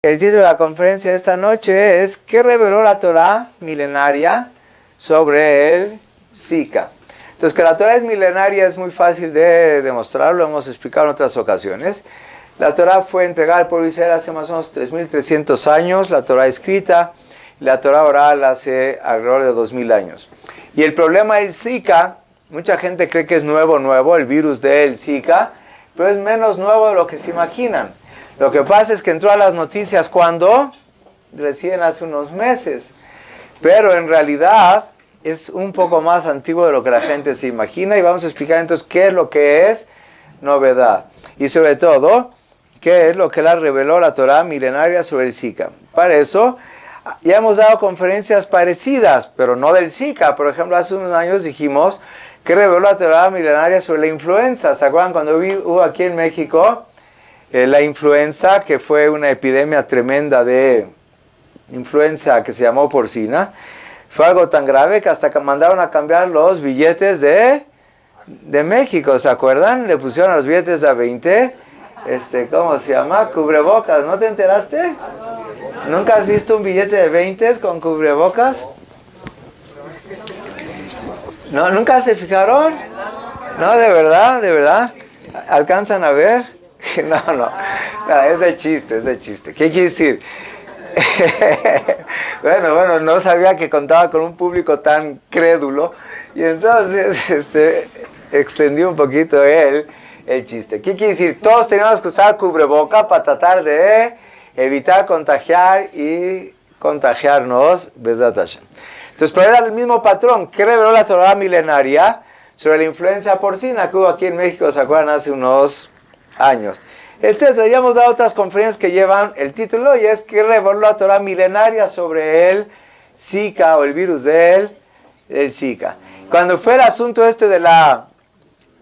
El título de la conferencia de esta noche es ¿qué reveló la Torá milenaria sobre el Zika? Entonces, que la Torá es milenaria es muy fácil de demostrarlo, lo hemos explicado en otras ocasiones. La Torá fue entregada al pueblo de Israel hace más o menos 3.300 años, la Torá escrita, y la Torá oral hace alrededor de 2.000 años. Y el problema del Zika, mucha gente cree que es nuevo, el virus del Zika, pero es menos nuevo de lo que se imaginan. Lo que pasa es que entró a las noticias cuando, recién hace unos meses, pero en realidad es un poco más antiguo de lo que la gente se imagina y vamos a explicar entonces qué es lo que es novedad y sobre todo qué es lo que la reveló la Torá milenaria sobre el Zika. Para eso ya hemos dado conferencias parecidas, pero no del Zika. Por ejemplo, hace unos años dijimos que reveló la Torá milenaria sobre la influenza. ¿Se acuerdan cuando hubo aquí en México la influenza, que fue una epidemia tremenda de influenza que se llamó porcina? Fue algo tan grave que hasta mandaron a cambiar los billetes de México, ¿se acuerdan? Le pusieron a los billetes a 20, ¿cómo se llama? Cubrebocas, ¿no te enteraste? ¿Nunca has visto un billete de 20 con cubrebocas? ¿No? ¿Nunca se fijaron? No, de verdad. ¿Alcanzan a ver? No, es de chiste. ¿Qué quiere decir? Bueno, no sabía que contaba con un público tan crédulo y entonces extendí un poquito el chiste. ¿Qué quiere decir? Todos teníamos que usar cubreboca para tratar de evitar contagiar y contagiarnos. Entonces, pero era el mismo patrón que reveló la Torá milenaria sobre la influenza porcina que hubo aquí en México, ¿se acuerdan? Hace unos años, etcétera. Ya hemos dado otras conferencias que llevan el título y es que reveló la Torá milenaria sobre el Zika o el virus del Zika. Cuando fue el asunto de la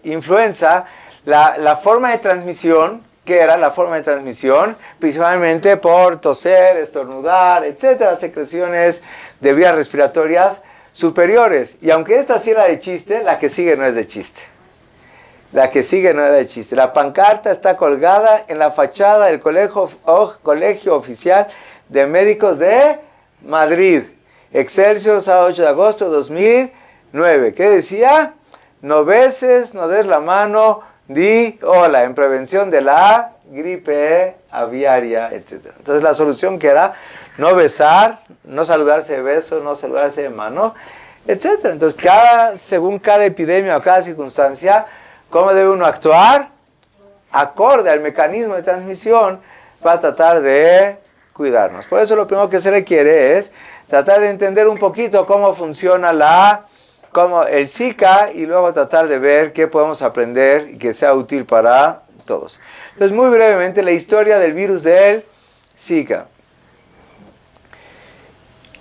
influenza, la forma de transmisión, ¿qué era la forma de transmisión? Principalmente por toser, estornudar, etcétera, secreciones de vías respiratorias superiores. Y aunque esta sí era de chiste, la que sigue no es de chiste. La pancarta está colgada en la fachada del Colegio Oficial de Médicos de Madrid. Excelsior, sábado 8 de agosto de 2009. ¿Qué decía? No beses, no des la mano, di hola, en prevención de la gripe aviaria, etc. Entonces la solución que era no besar, no saludarse de beso, no saludarse de mano, etc. Entonces según cada epidemia o cada circunstancia, ¿cómo debe uno actuar? Acorde al mecanismo de transmisión para tratar de cuidarnos. Por eso lo primero que se requiere es tratar de entender un poquito cómo funciona el Zika y luego tratar de ver qué podemos aprender y que sea útil para todos. Entonces, muy brevemente, la historia del virus del Zika.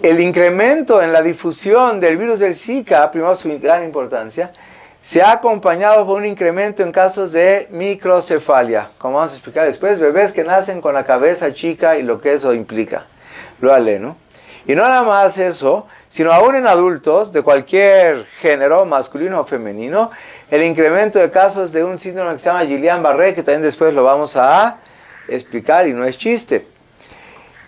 El incremento en la difusión del virus del Zika, primero su gran importancia, se ha acompañado por un incremento en casos de microcefalia, como vamos a explicar después, bebés que nacen con la cabeza chica y lo que eso implica. Lo aleno. Y no nada más eso, sino aún en adultos de cualquier género, masculino o femenino, el incremento de casos de un síndrome que se llama Guillain-Barré, que también después lo vamos a explicar y no es chiste.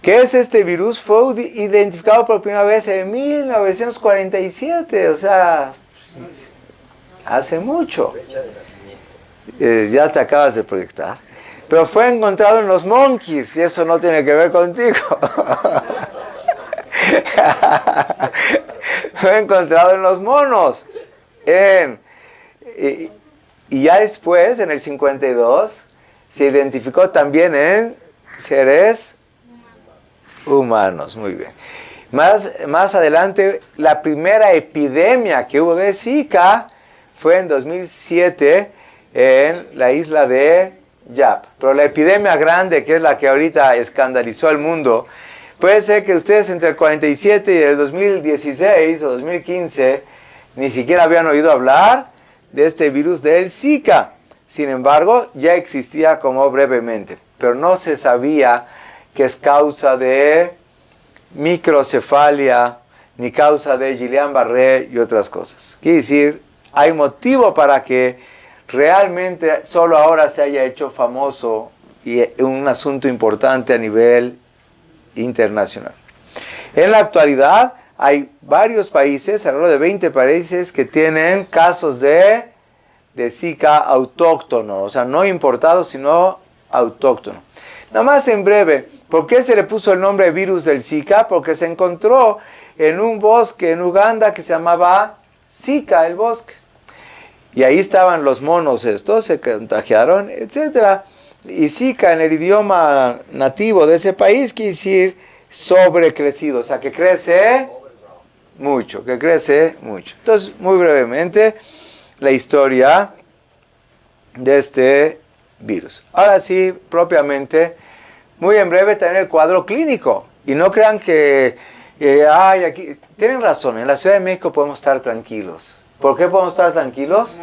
¿Qué es este virus? Fue identificado por primera vez en 1947, o sea, hace mucho. Ya te acabas de proyectar. Pero fue encontrado en los monkeys y eso no tiene que ver contigo. Fue encontrado en los monos. Y ya después, en el 52, se identificó también en seres humanos. Muy bien. Más adelante, la primera epidemia que hubo de Zika fue en 2007 en la isla de Yap. Pero la epidemia grande, que es la que ahorita escandalizó al mundo, puede ser que ustedes entre el 47 y el 2016 o 2015 ni siquiera habían oído hablar de este virus del Zika. Sin embargo, ya existía como brevemente, pero no se sabía que es causa de microcefalia ni causa de Guillain-Barré y otras cosas. Quiere decir, hay motivo para que realmente solo ahora se haya hecho famoso y un asunto importante a nivel internacional. En la actualidad hay varios países, alrededor de 20 países, que tienen casos de Zika autóctono, o sea, no importado, sino autóctono. Nada más en breve, ¿por qué se le puso el nombre virus del Zika? Porque se encontró en un bosque en Uganda que se llamaba Zika, el bosque. Y ahí estaban los monos estos, se contagiaron, etc. Y Zika en el idioma nativo de ese país quiere decir sobrecrecido, o sea, que crece mucho, que crece mucho. Entonces, muy brevemente, la historia de este virus. Ahora sí, propiamente, muy en breve también el cuadro clínico. Y no crean que, aquí, tienen razón, en la Ciudad de México podemos estar tranquilos. ¿Por qué podemos estar tranquilos?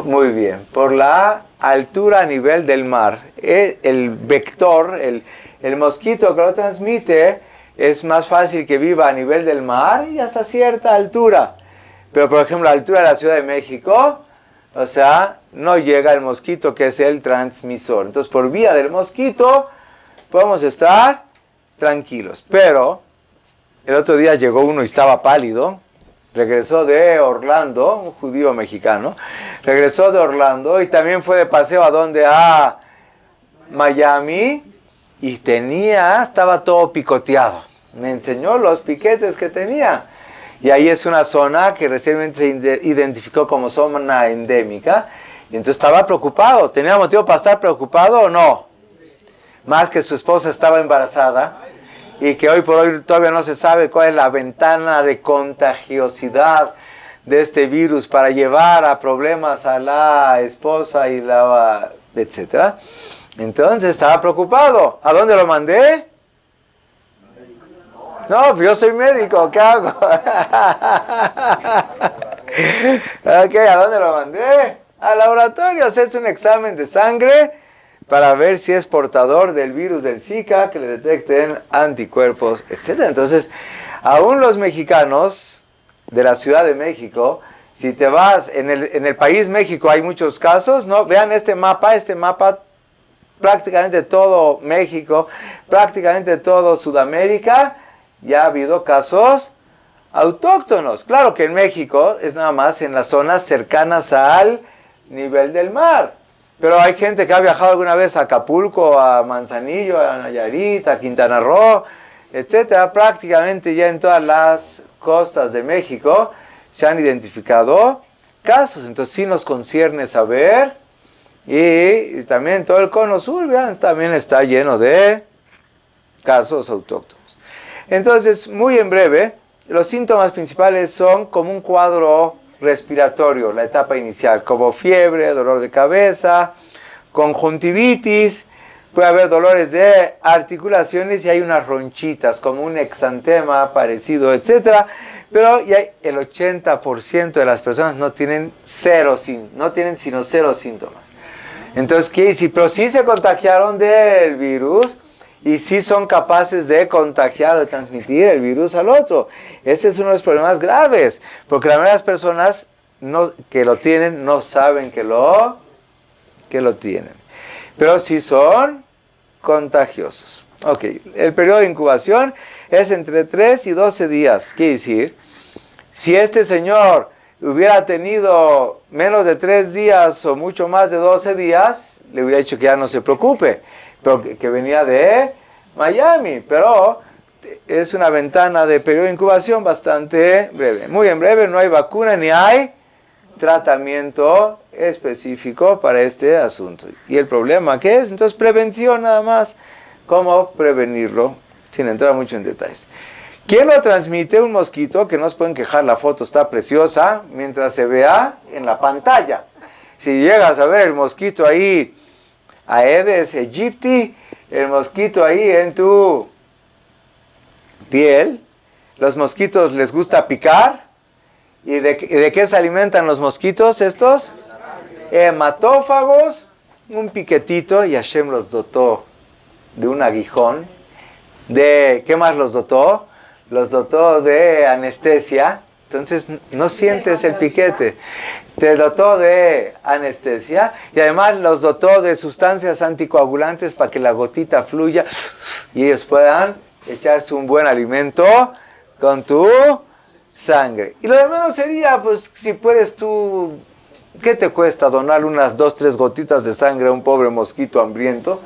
Muy bien, por la altura a nivel del mar. El vector, el mosquito que lo transmite, es más fácil que viva a nivel del mar y hasta cierta altura. Pero, por ejemplo, a la altura de la Ciudad de México, o sea, no llega el mosquito que es el transmisor. Entonces, por vía del mosquito, podemos estar tranquilos. Pero, el otro día llegó uno y estaba pálido. Regresó de Orlando, un judío mexicano. Regresó de Orlando y también fue de paseo a donde, a Miami. Y estaba todo picoteado. Me enseñó los piquetes que tenía. Y ahí es una zona que recientemente se identificó como zona endémica. Y entonces estaba preocupado. ¿Tenía motivo para estar preocupado o no? Más que su esposa estaba embarazada. Y que hoy por hoy todavía no se sabe cuál es la ventana de contagiosidad de este virus para llevar a problemas a la esposa y etc. Entonces estaba preocupado. ¿A dónde lo mandé? No, yo soy médico, ¿qué hago? Ok, ¿a dónde lo mandé? Al laboratorio, hacerse un examen de sangre para ver si es portador del virus del Zika, que le detecten anticuerpos, etc. Entonces, aún los mexicanos de la Ciudad de México, si te vas, en el país México hay muchos casos, ¿no? Vean este mapa prácticamente todo México, prácticamente todo Sudamérica, ya ha habido casos autóctonos. Claro que en México es nada más en las zonas cercanas al nivel del mar. Pero hay gente que ha viajado alguna vez a Acapulco, a Manzanillo, a Nayarit, a Quintana Roo, etcétera. Prácticamente ya en todas las costas de México se han identificado casos. Entonces sí nos concierne saber. Y también todo el cono sur, vean, también está lleno de casos autóctonos. Entonces, muy en breve, los síntomas principales son como un cuadro respiratorio, la etapa inicial, como fiebre, dolor de cabeza, conjuntivitis, puede haber dolores de articulaciones y hay unas ronchitas, como un exantema parecido, etc. Pero ya el 80% de las personas no tienen sino cero síntomas. Entonces, ¿qué dice? Pero sí se contagiaron del virus y sí son capaces de contagiar o de transmitir el virus al otro. Este es uno de los problemas graves, porque la mayoría de las personas que lo tienen no saben que lo tienen. Pero sí son contagiosos. Ok, el periodo de incubación es entre 3 y 12 días. Quiere decir, si este señor hubiera tenido menos de 3 días o mucho más de 12 días, le hubiera dicho que ya no se preocupe, pero que venía de Miami, pero es una ventana de periodo de incubación bastante breve. Muy en breve, no hay vacuna ni hay tratamiento específico para este asunto. ¿Y el problema qué es? Entonces, prevención nada más. ¿Cómo prevenirlo? Sin entrar mucho en detalles. ¿Quién lo transmite? Un mosquito, que no se pueden quejar, la foto está preciosa, mientras se vea en la pantalla. Si llegas a ver el mosquito ahí, Aedes aegypti, el mosquito ahí en tu piel, los mosquitos les gusta picar. ¿Y de qué se alimentan los mosquitos estos? Hematófagos, un piquetito, y Hashem los dotó de un aguijón. ¿Qué más los dotó? Los dotó de anestesia, entonces no sientes el piquete. Te dotó de anestesia y además los dotó de sustancias anticoagulantes para que la gotita fluya y ellos puedan echarse un buen alimento con tu sangre. Y lo de menos sería, pues, si puedes tú, ¿qué te cuesta donar unas 2, 3 gotitas de sangre a un pobre mosquito hambriento?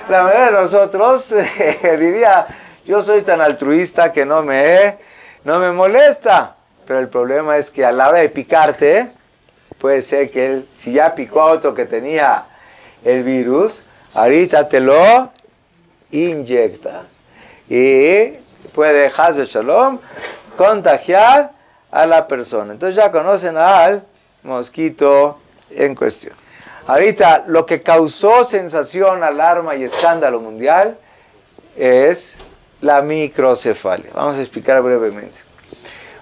La mayoría de nosotros diría, yo soy tan altruista que no me molesta. Pero el problema es que a la hora de picarte, puede ser que él, si ya picó a otro que tenía el virus, ahorita te lo inyecta. Y puede, Hasbe Shalom, contagiar a la persona. Entonces ya conocen al mosquito en cuestión. Ahorita lo que causó sensación, alarma y escándalo mundial es la microcefalia. Vamos a explicar brevemente.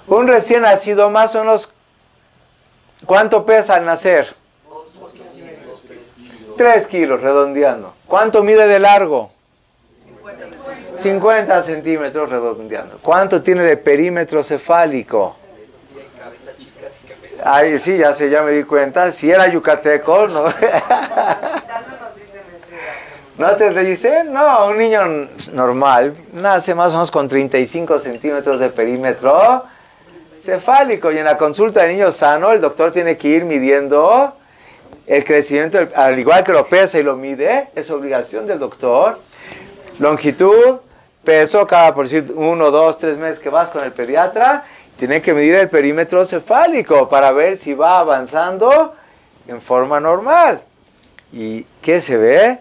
Un recién nacido, más o menos, ¿cuánto pesa al nacer? 3 kilos, redondeando. ¿Cuánto mide de largo? 50 centímetros, redondeando. ¿Cuánto tiene de perímetro cefálico? Ay, sí, ya me di cuenta. Si era yucateco, ¿no? ¿No te dicen? No, un niño normal nace más o menos con 35 centímetros de perímetro cefálico. Y en la consulta de niño sano, el doctor tiene que ir midiendo el crecimiento, al igual que lo pesa y lo mide, es obligación del doctor. Longitud, peso, cada, por decir, 1, 2, 3 meses que vas con el pediatra, tiene que medir el perímetro cefálico para ver si va avanzando en forma normal. ¿Y qué se ve?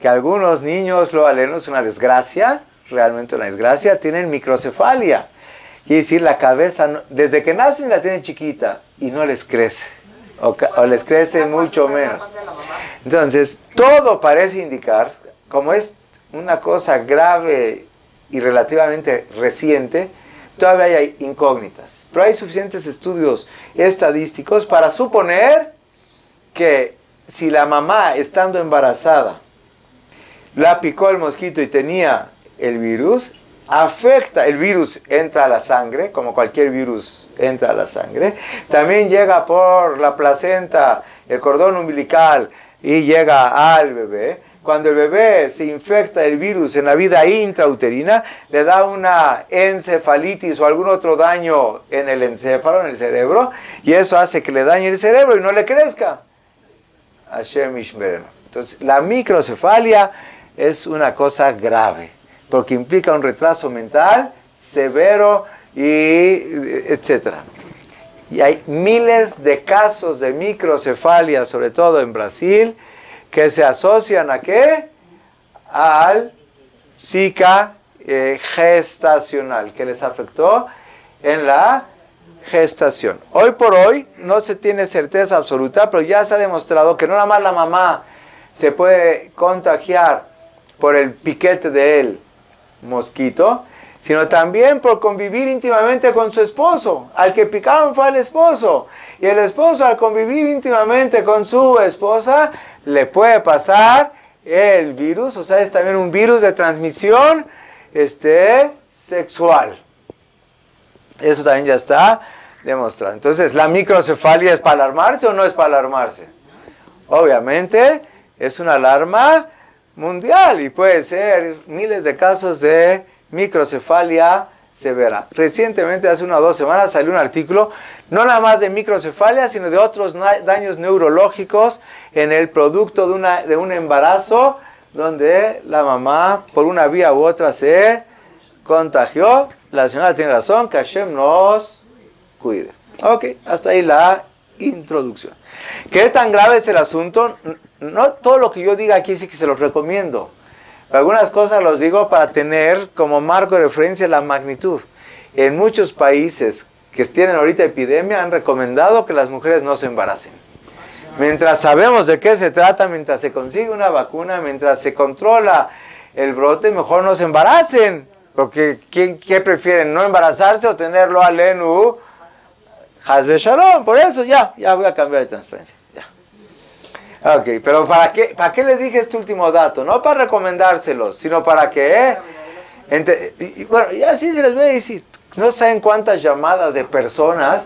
Que algunos niños, lo aleno, es una desgracia, realmente una desgracia, tienen microcefalia. Quiere decir, la cabeza, desde que nacen la tienen chiquita y no les crece, o les crece mucho menos. Entonces, todo parece indicar, como es una cosa grave y relativamente reciente, todavía hay incógnitas. Pero hay suficientes estudios estadísticos para suponer que si la mamá, estando embarazada, la picó el mosquito y tenía el virus, afecta, el virus entra a la sangre, como cualquier virus entra a la sangre, también llega por la placenta, el cordón umbilical y llega al bebé. Cuando el bebé se infecta el virus en la vida intrauterina, le da una encefalitis o algún otro daño en el encéfalo, en el cerebro, y eso hace que le dañe el cerebro y no le crezca. Hashem Yishmerenu. Entonces, la microcefalia es una cosa grave, porque implica un retraso mental severo y etcétera. Y hay miles de casos de microcefalia, sobre todo en Brasil, que se asocian ¿a qué? Al Zika gestacional, que les afectó en la gestación. Hoy por hoy no se tiene certeza absoluta, pero ya se ha demostrado que no nada más la mamá se puede contagiar por el piquete del mosquito, sino también por convivir íntimamente con su esposo. Al que picaban fue al esposo, y el esposo, al convivir íntimamente con su esposa, le puede pasar el virus, o sea, es también un virus de transmisión sexual. Eso también ya está demostrado. Entonces, ¿la microcefalia es para alarmarse o no es para alarmarse? Obviamente, es una alarma mundial y puede ser miles de casos de microcefalia severa. Recientemente, hace 1 o 2 semanas, salió un artículo, no nada más de microcefalia, sino de otros daños neurológicos en el producto de un embarazo, donde la mamá, por una vía u otra, se contagió. La señora tiene razón, que Hashem nos cuide. Ok, hasta ahí la introducción. ¿Qué tan grave es el asunto? No todo lo que yo diga aquí sí que se los recomiendo. Algunas cosas los digo para tener como marco de referencia la magnitud. En muchos países que tienen ahorita epidemia han recomendado que las mujeres no se embaracen. Mientras sabemos de qué se trata, mientras se consigue una vacuna, mientras se controla el brote, mejor no se embaracen. Porque ¿qué prefieren? ¿No embarazarse o tenerlo alenu? Hasbe Shalom. Por eso ya voy a cambiar de transparencia. Ok, pero ¿para qué les dije este último dato? No para recomendárselos, sino para que... bueno, ya sí se les voy a decir. No saben cuántas llamadas de personas,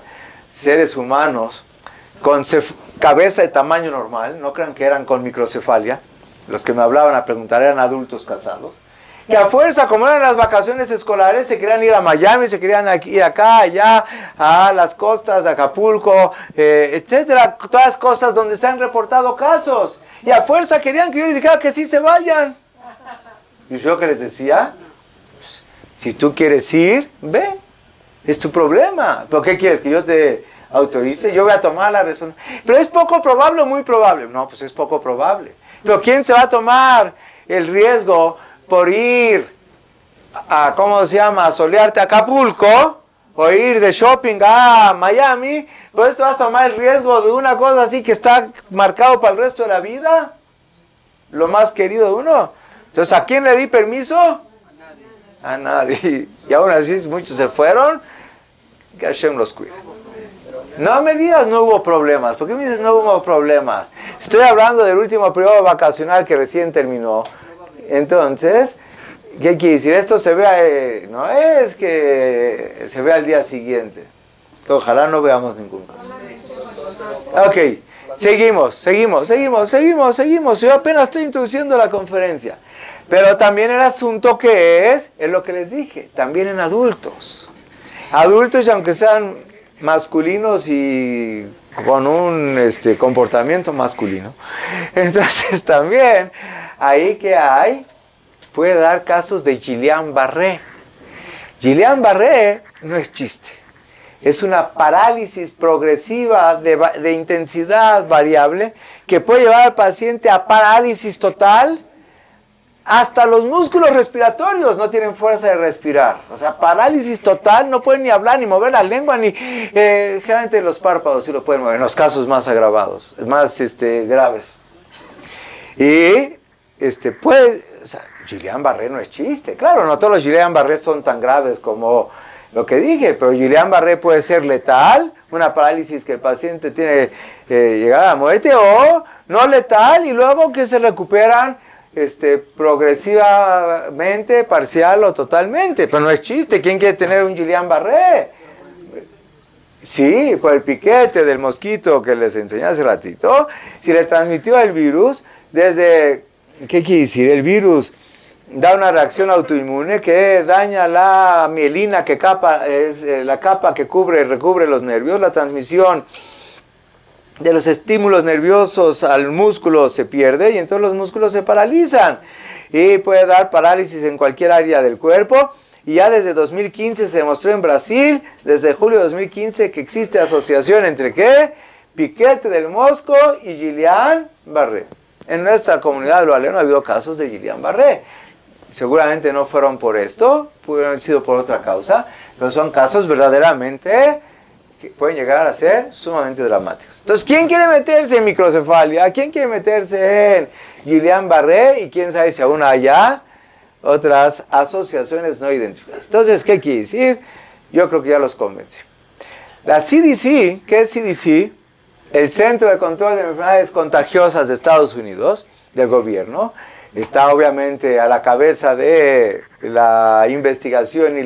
seres humanos, con cabeza de tamaño normal, no crean que eran con microcefalia. Los que me hablaban a preguntar eran adultos casados, que a fuerza, como eran las vacaciones escolares, se querían ir a Miami, se querían ir acá, allá, a las costas, a Acapulco, etcétera, todas costas donde se han reportado casos. Y a fuerza querían que yo les dijera que sí se vayan. Y yo que les decía, si tú quieres ir, ve, es tu problema. ¿Pero qué quieres? ¿Que yo te autorice? Yo voy a tomar la responsabilidad. Pero es poco probable o muy probable. No, pues es poco probable. Pero ¿quién se va a tomar el riesgo por ir a, ¿cómo se llama?, a solearte a Acapulco o ir de shopping a Miami? Pues te vas a tomar el riesgo de una cosa así que está marcado para el resto de la vida. Lo más querido de uno. Entonces, ¿a quién le di permiso? A nadie. Y aún así muchos se fueron. Que Hashem los cuide. No me digas no hubo problemas. ¿Por qué me dices no hubo problemas? Estoy hablando del último periodo vacacional que recién terminó. Entonces, ¿qué quiere decir? Esto se vea, no es que se vea al día siguiente. Que ojalá no veamos ningún caso. Ok, seguimos. Yo apenas estoy introduciendo la conferencia. Pero también el asunto que es lo que les dije, también en adultos. Adultos, aunque sean masculinos y con un comportamiento masculino. Entonces también, ahí que hay, puede dar casos de Guillain-Barré. Guillain-Barré no es chiste. Es una parálisis progresiva de intensidad variable que puede llevar al paciente a parálisis total. Hasta los músculos respiratorios no tienen fuerza de respirar. O sea, parálisis total, no pueden ni hablar, ni mover la lengua, ni... generalmente los párpados sí lo pueden mover, en los casos más agravados, más graves. Y, o sea, Guillain-Barré no es chiste. Claro, no todos los Guillain-Barré son tan graves como lo que dije, pero Guillain-Barré puede ser letal, una parálisis que el paciente tiene llegada a la muerte, o no letal, y luego que se recuperan progresivamente, parcial o totalmente. Pero no es chiste. ¿Quién quiere tener un Guillain-Barré? Sí, por el piquete del mosquito que les enseñé hace ratito. Si le transmitió el virus, ¿qué quiere decir? El virus da una reacción autoinmune que daña la mielina, que es la capa que recubre los nervios. La transmisión de los estímulos nerviosos al músculo se pierde y entonces los músculos se paralizan y puede dar parálisis en cualquier área del cuerpo. Y ya desde 2015 se demostró en Brasil, desde julio de 2015, que existe asociación entre ¿qué? Piquete del mosco y Guillain-Barré. En nuestra comunidad de Loaleno ha habido casos de Guillain-Barré. Seguramente no fueron por esto, pudieron haber sido por otra causa, pero son casos verdaderamente que pueden llegar a ser sumamente dramáticos. Entonces, ¿quién quiere meterse en microcefalia? ¿Quién quiere meterse en Guillain-Barré? Y quién sabe si aún haya otras asociaciones no identificadas. Entonces, ¿qué quiere decir? Yo creo que ya los convencí. La CDC, ¿qué es CDC? El Centro de Control de Enfermedades Contagiosas de Estados Unidos, del gobierno, está obviamente a la cabeza de la investigación y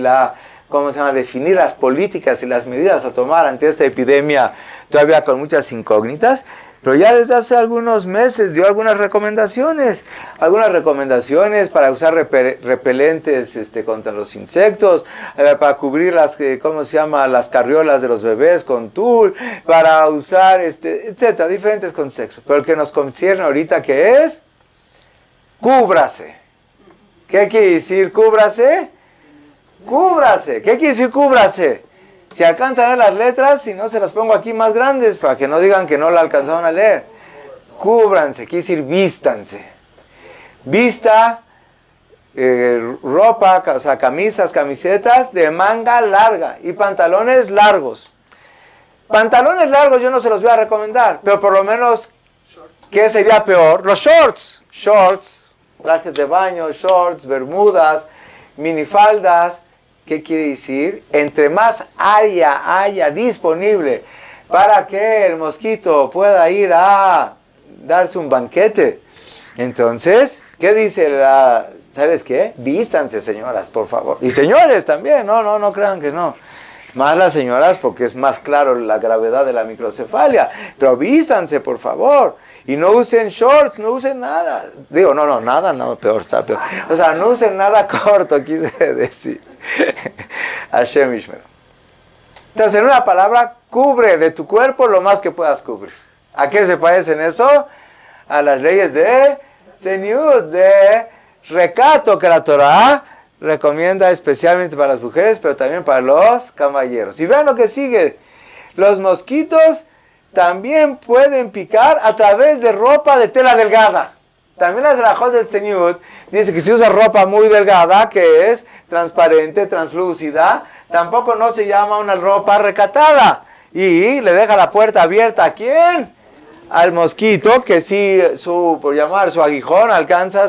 definir las políticas y las medidas a tomar ante esta epidemia, todavía con muchas incógnitas, pero ya desde hace algunos meses dio algunas recomendaciones para usar repelentes contra los insectos, para cubrir las carriolas de los bebés con tul, para usar, etcétera, diferentes consejos. Pero el que nos concierne ahorita, ¿qué es? Cúbrase. ¿Qué quiere decir cúbrase? Cúbrase. ¿Qué quiere decir cúbrase? Si alcanzan a leer las letras, si no se las pongo aquí más grandes para que no digan que no la alcanzaron a leer. Cúbranse, quiere decir vístanse. Vista, ropa, o sea, camisetas de manga larga y pantalones largos. Pantalones largos yo no se los voy a recomendar, pero por lo menos, ¿qué sería peor? Los shorts. Shorts, trajes de baño, shorts, bermudas, minifaldas. ¿Qué quiere decir? Entre más área haya disponible para que el mosquito pueda ir a darse un banquete. Entonces, ¿qué dice ¿sabes qué? Vístanse, señoras, por favor. Y señores también, no crean que no. Más las señoras porque es más claro la gravedad de la microcefalia. Pero vístanse, por favor. Y no usen shorts, no usen nada. Digo, nada, peor, está peor. O sea, no usen nada corto, quise decir. Hashem Ishmer. Entonces, en una palabra, cubre de tu cuerpo lo más que puedas cubrir. ¿A qué se parecen eso? A las leyes de Tzeniut, de recato que la Torah recomienda especialmente para las mujeres, pero también para los caballeros. Y vean lo que sigue. Los mosquitos también pueden picar a través de ropa de tela delgada. También las rajot del Tzeniut dice que si usa ropa muy delgada, que es transparente, translúcida, tampoco no se llama una ropa recatada. Y le deja la puerta abierta ¿a quién? Al mosquito, que sí, por llamar su aguijón, alcanza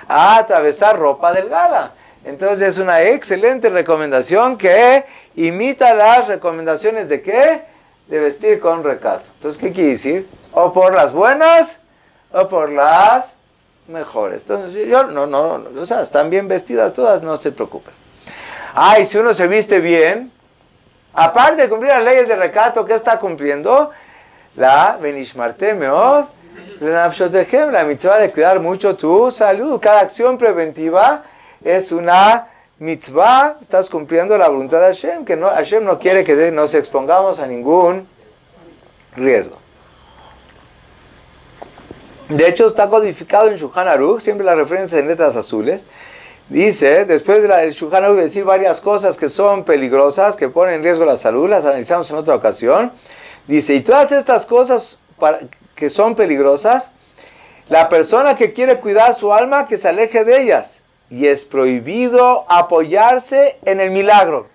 a atravesar ropa delgada. Entonces es una excelente recomendación que imita las recomendaciones de ¿qué? De vestir con recato. Entonces, ¿qué quiere decir? O por las buenas o por las mejores. Entonces, o sea, están bien vestidas todas, no se preocupen. Y si uno se viste bien, aparte de cumplir las leyes de recato, ¿qué está cumpliendo? La Benishmarte Meod, la mitzvah de cuidar mucho tu salud. Cada acción preventiva es una mitzvah, estás cumpliendo la voluntad de Hashem, que Hashem no quiere que nos expongamos a ningún riesgo. De hecho, está codificado en Shulchan Aruch, siempre la referencia en letras azules. Dice, después del Shulchan Aruch decir varias cosas que son peligrosas, que ponen en riesgo la salud, las analizamos en otra ocasión. Dice, y todas estas cosas que son peligrosas, la persona que quiere cuidar su alma, que se aleje de ellas. Y es prohibido apoyarse en el milagro.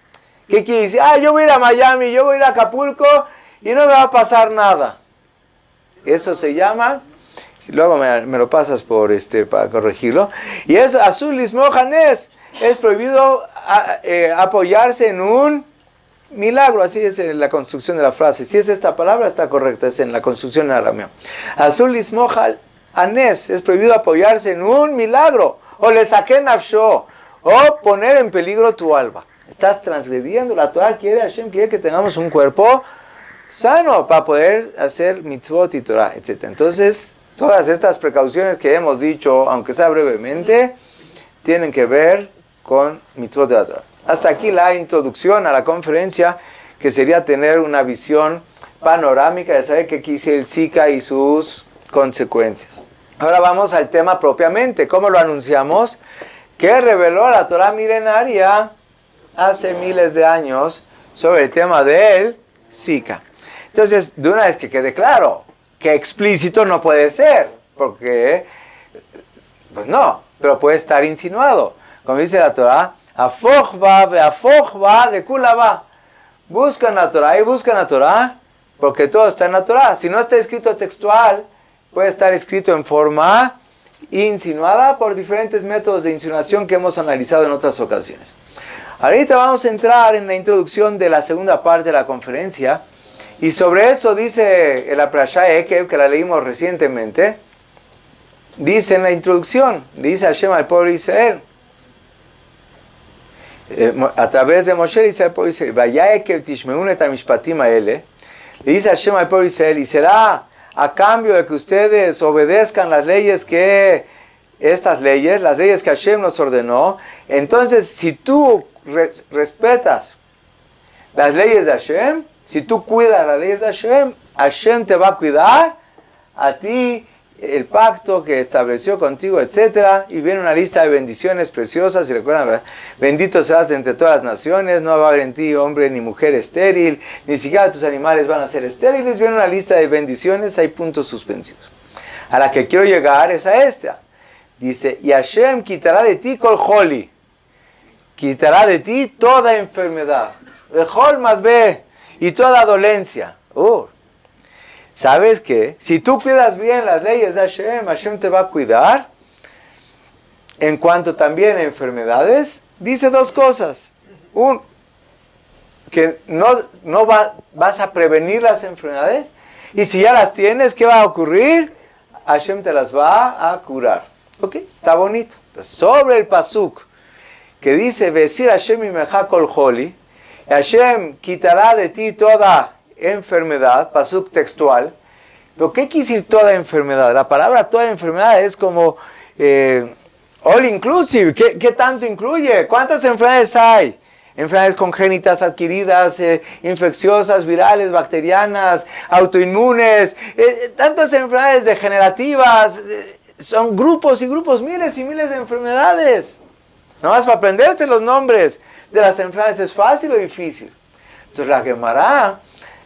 ¿Qué quiere decir? Yo voy a ir a Miami, yo voy a ir a Acapulco y no me va a pasar nada. Eso se llama, luego me lo pasas para corregirlo. Y eso, azul lismojanes, es prohibido apoyarse en un milagro. Así es en la construcción de la frase. Si es esta palabra, está correcta, es en la construcción en arameo. Azul lismojanes, es prohibido apoyarse en un milagro. O le saqué nafsho, o poner en peligro tu alma. Estás transgrediendo. La Torah Hashem quiere que tengamos un cuerpo sano para poder hacer mitzvot y Torah, etc. Entonces, todas estas precauciones que hemos dicho, aunque sea brevemente, tienen que ver con mitzvot de la Torah. Hasta aquí la introducción a la conferencia, que sería tener una visión panorámica de saber qué quise el Zika y sus consecuencias. Ahora vamos al tema propiamente. ¿Cómo lo anunciamos? Que reveló la Torah milenaria hace miles de años sobre el tema del Zika. Entonces, de una vez que quede claro, que explícito no puede ser, porque, pues no, pero puede estar insinuado. Como dice la Torah, afochba de kulaba. Buscan la Torah y buscan la Torah, porque todo está en la Torah. Si no está escrito textual, puede estar escrito en forma insinuada por diferentes métodos de insinuación que hemos analizado en otras ocasiones. Ahorita vamos a entrar en la introducción de la segunda parte de la conferencia, y sobre eso dice la Parashá Ekev, que la leímos recientemente, dice en la introducción, dice Hashem al pueblo de Israel, a través de Moshe dice al pueblo de Israel, Vaya Ekev tishmeun et hamishpatim haele, le dice Hashem al pueblo de Israel, y será a cambio de que ustedes obedezcan las leyes las leyes que Hashem nos ordenó. Entonces, si tú respetas las leyes de Hashem, si tú cuidas las leyes de Hashem, Hashem te va a cuidar a ti, el pacto que estableció contigo, etc. Y viene una lista de bendiciones preciosas. Y recuerdan, ¿verdad? Bendito serás entre todas las naciones, no va a haber en ti hombre ni mujer estéril, ni siquiera tus animales van a ser estériles. Viene una lista de bendiciones, hay puntos suspensivos. A la que quiero llegar es a esta. Dice, y Hashem quitará de ti kol joli, quitará de ti toda enfermedad, vejol madbe, y toda dolencia. ¿Sabes qué? Si tú cuidas bien las leyes de Hashem, Hashem te va a cuidar. En cuanto también a enfermedades, dice dos cosas. Que vas a prevenir las enfermedades. Y si ya las tienes, ¿qué va a ocurrir? Hashem te las va a curar. ¿Ok? Está bonito. Entonces, sobre el pasuk que dice, Vesir Hashem imecha kol joli, Hashem quitará de ti toda enfermedad, pasuk textual. Pero ¿qué quiere decir toda enfermedad? La palabra toda enfermedad es como all inclusive. ¿Qué tanto incluye? ¿Cuántas enfermedades hay? Enfermedades congénitas, adquiridas, infecciosas, virales, bacterianas, autoinmunes, tantas enfermedades degenerativas, son grupos y grupos, miles y miles de enfermedades. Nada más para aprenderse los nombres de las enfermedades es fácil o difícil. Entonces la Gemara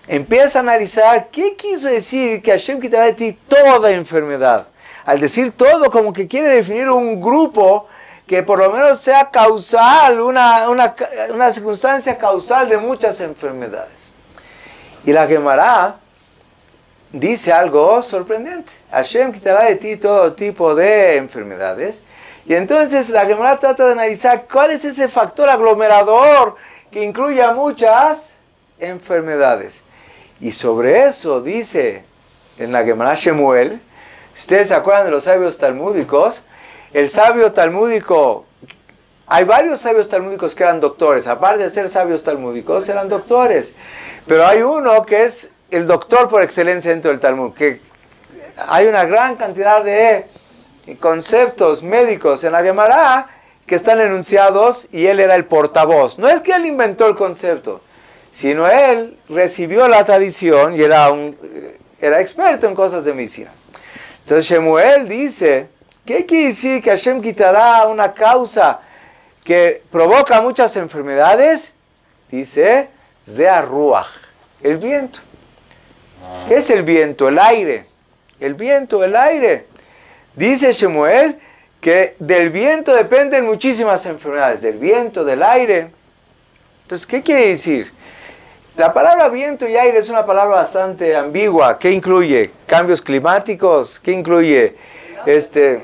empieza a analizar qué quiso decir que Hashem quitará de ti toda enfermedad. Al decir todo, como que quiere definir un grupo que por lo menos sea causal, una circunstancia causal de muchas enfermedades. Y la Gemara dice algo sorprendente. Hashem quitará de ti todo tipo de enfermedades. Y entonces la Gemara trata de analizar cuál es ese factor aglomerador que incluye a muchas enfermedades. Y sobre eso dice en la Gemara Shemuel, ustedes se acuerdan de los sabios talmúdicos, el sabio talmúdico, hay varios sabios talmúdicos que eran doctores, aparte de ser sabios talmúdicos, eran doctores. Pero hay uno que es el doctor por excelencia dentro del Talmud, que hay una gran cantidad de conceptos médicos en la Gemara que están enunciados y él era el portavoz. No es que él inventó el concepto, sino él recibió la tradición y era experto en cosas de medicina. Entonces Shemuel dice, ¿qué quiere decir que Hashem quitará una causa que provoca muchas enfermedades? Dice, Zea Ruach, el viento. ¿Qué es el viento? El aire. El viento, el aire. Dice Shemuel que del viento dependen muchísimas enfermedades, del viento, del aire. Entonces, ¿qué quiere decir? La palabra viento y aire es una palabra bastante ambigua. ¿Qué incluye? Cambios climáticos. ¿Qué incluye? ¿Qué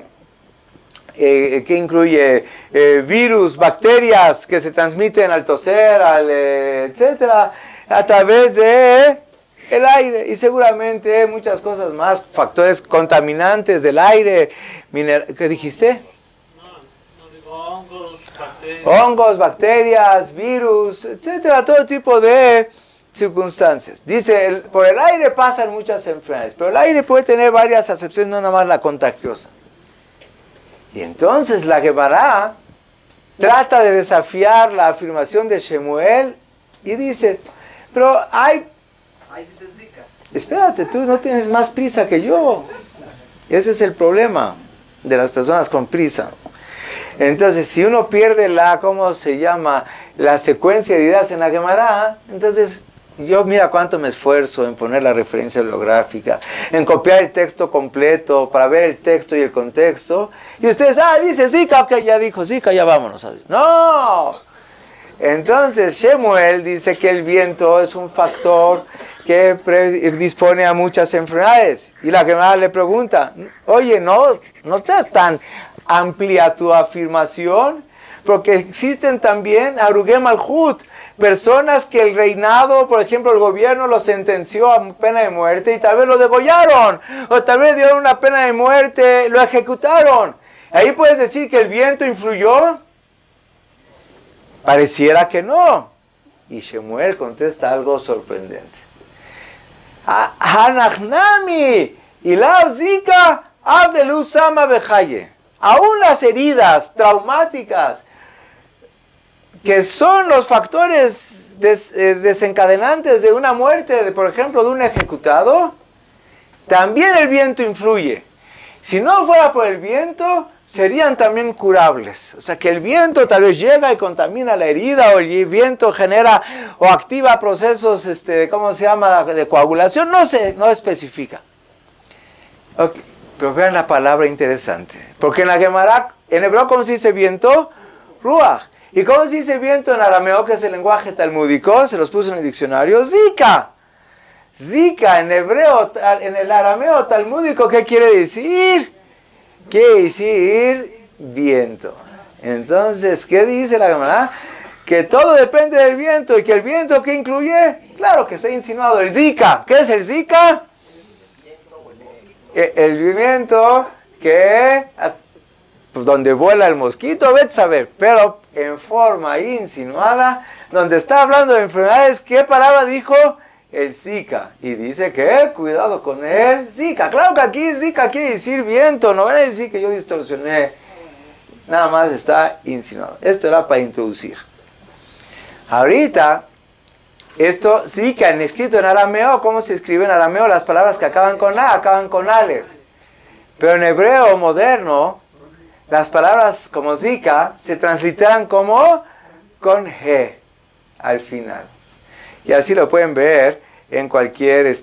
incluye? Virus, bacterias que se transmiten al toser, etcétera, a través de el aire. Y seguramente muchas cosas más, factores contaminantes del aire. ¿Qué dijiste? No digo hongos, bacterias. Hongos, bacterias, virus, etcétera, todo tipo de circunstancias. Dice, por el aire pasan muchas enfermedades, pero el aire puede tener varias acepciones, no nada más la contagiosa. Y entonces la Gemara trata de desafiar la afirmación de Shemuel y dice, pero hay... Ahí dice Zika. Espérate, tú no tienes más prisa que yo. Ese es el problema de las personas con prisa. Entonces, si uno pierde ¿cómo se llama? La secuencia de ideas en la Gemara, entonces yo mira cuánto me esfuerzo en poner la referencia bibliográfica, en copiar el texto completo para ver el texto y el contexto. Y ustedes, dice Zika, ok, ya dijo Zika, ya vámonos. ¡No! Entonces, Shemuel dice que el viento es un factor que predispone a muchas enfermedades. Y la Gemara le pregunta, oye, no estás tan amplia tu afirmación, porque existen también Arugé Malhut, personas que el reinado, por ejemplo, el gobierno lo sentenció a pena de muerte y tal vez lo degollaron, o tal vez dieron una pena de muerte, lo ejecutaron. Ahí puedes decir que el viento influyó. Pareciera que no. Y Shemuel contesta algo sorprendente. Hanachnami y la Zika Abdelu Sama Bejaye. Aún las heridas traumáticas, que son los factores desencadenantes de una muerte, por ejemplo, de un ejecutado, también el viento influye. Si no fuera por el viento, serían también curables. O sea, que el viento tal vez llega y contamina la herida, o el viento genera o activa procesos, ¿cómo se llama?, de coagulación, no sé, no especifica. Okay. Pero vean la palabra interesante. Porque en la Gemara, en hebreo, ¿cómo se dice viento? Ruach. ¿Y cómo se dice viento en arameo, que es el lenguaje talmúdico? Se los puse en el diccionario. Zika. Zika en hebreo, en el arameo talmúdico, ¿qué quiere decir? Quiere decir viento. Entonces, ¿qué dice la Gemara? Que todo depende del viento. ¿Y que el viento qué incluye? Claro que se ha insinuado el Zika. ¿Qué es el Zika? El viento que donde vuela el mosquito, vete a saber, pero en forma insinuada, donde está hablando de enfermedades, ¿qué palabra dijo? El Zika. Y dice que cuidado con el Zika. Claro que aquí Zika quiere decir viento, no van a decir que yo distorsioné. Nada más está insinuado. Esto era para introducir. Ahorita, esto sí que han escrito en arameo. ¿Cómo se escribe en arameo? Las palabras que acaban con A, acaban con Aleph. Pero en hebreo moderno, las palabras como Zika se transliteran como con G al final. Y así lo pueden ver en cualquier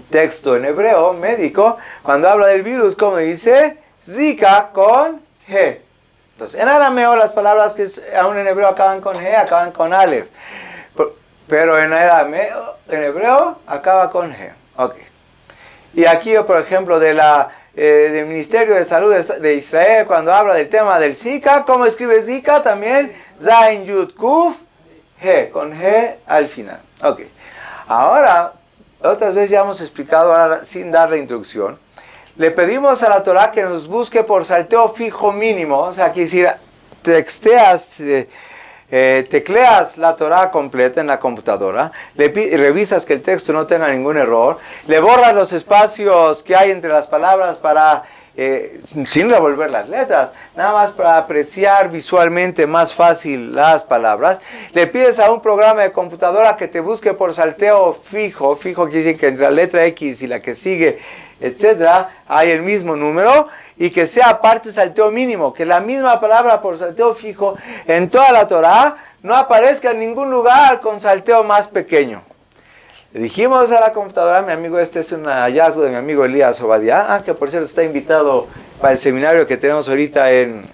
texto en hebreo médico. Cuando habla del virus, como dice, Zika con G. Entonces, en arameo las palabras que aún en hebreo acaban con G, acaban con Aleph. Pero en arameo, en hebreo, acaba con G. Ok. Y aquí, por ejemplo, del Ministerio de Salud de Israel, cuando habla del tema del Zika, ¿cómo escribe Zika? También Zain Yud Kuf G, con G al final. Ok. Ahora, otras veces ya hemos explicado, ahora sin dar la introducción, le pedimos a la Torah que nos busque por salteo fijo mínimo, o sea, que decir, tecleas la Torah completa en la computadora, revisas que el texto no tenga ningún error, le borras los espacios que hay entre las palabras para, sin revolver las letras, nada más para apreciar visualmente más fácil las palabras, le pides a un programa de computadora que te busque por salteo fijo quiere decir que entre la letra X y la que sigue, etcétera, hay el mismo número, y que sea aparte salteo mínimo, que la misma palabra por salteo fijo en toda la Torah no aparezca en ningún lugar con salteo más pequeño. Le dijimos a la computadora, mi amigo, este es un hallazgo de mi amigo Elías Obadiah, que por cierto está invitado para el seminario que tenemos ahorita en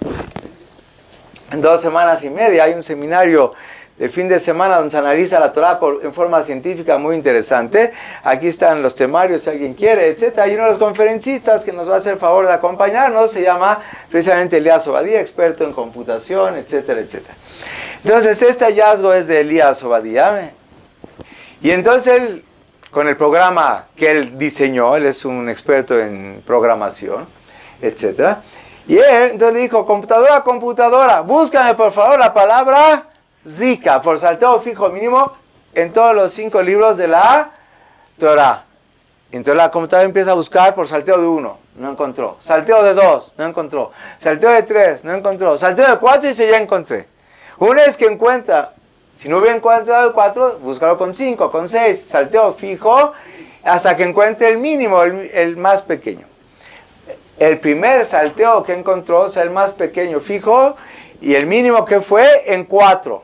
2 semanas y media. Hay un seminario de fin de semana donde se analiza la Torah en forma científica muy interesante. Aquí están los temarios si alguien quiere, etc. Hay uno de los conferencistas que nos va a hacer el favor de acompañarnos, se llama precisamente Elías Obadiah, experto en computación, etcétera, etcétera. Entonces este hallazgo es de Elías Obadiah. Y entonces él, con el programa que él diseñó, él es un experto en programación, etc. Y él entonces le dijo, computadora, búscame por favor la palabra Zika, por salteo fijo mínimo, en todos los 5 libros de la Torah. Entonces la computadora empieza a buscar por salteo de 1, no encontró. Salteo de 2, no encontró. Salteo de 3, no encontró. Salteo de 4 y dice, ya encontré. Una vez que encuentra, si no hubiera encontrado el 4, búscalo con 5, con 6, salteo fijo, hasta que encuentre el mínimo, el más pequeño. El primer salteo que encontró, o sea, el más pequeño fijo, y el mínimo que fue en 4.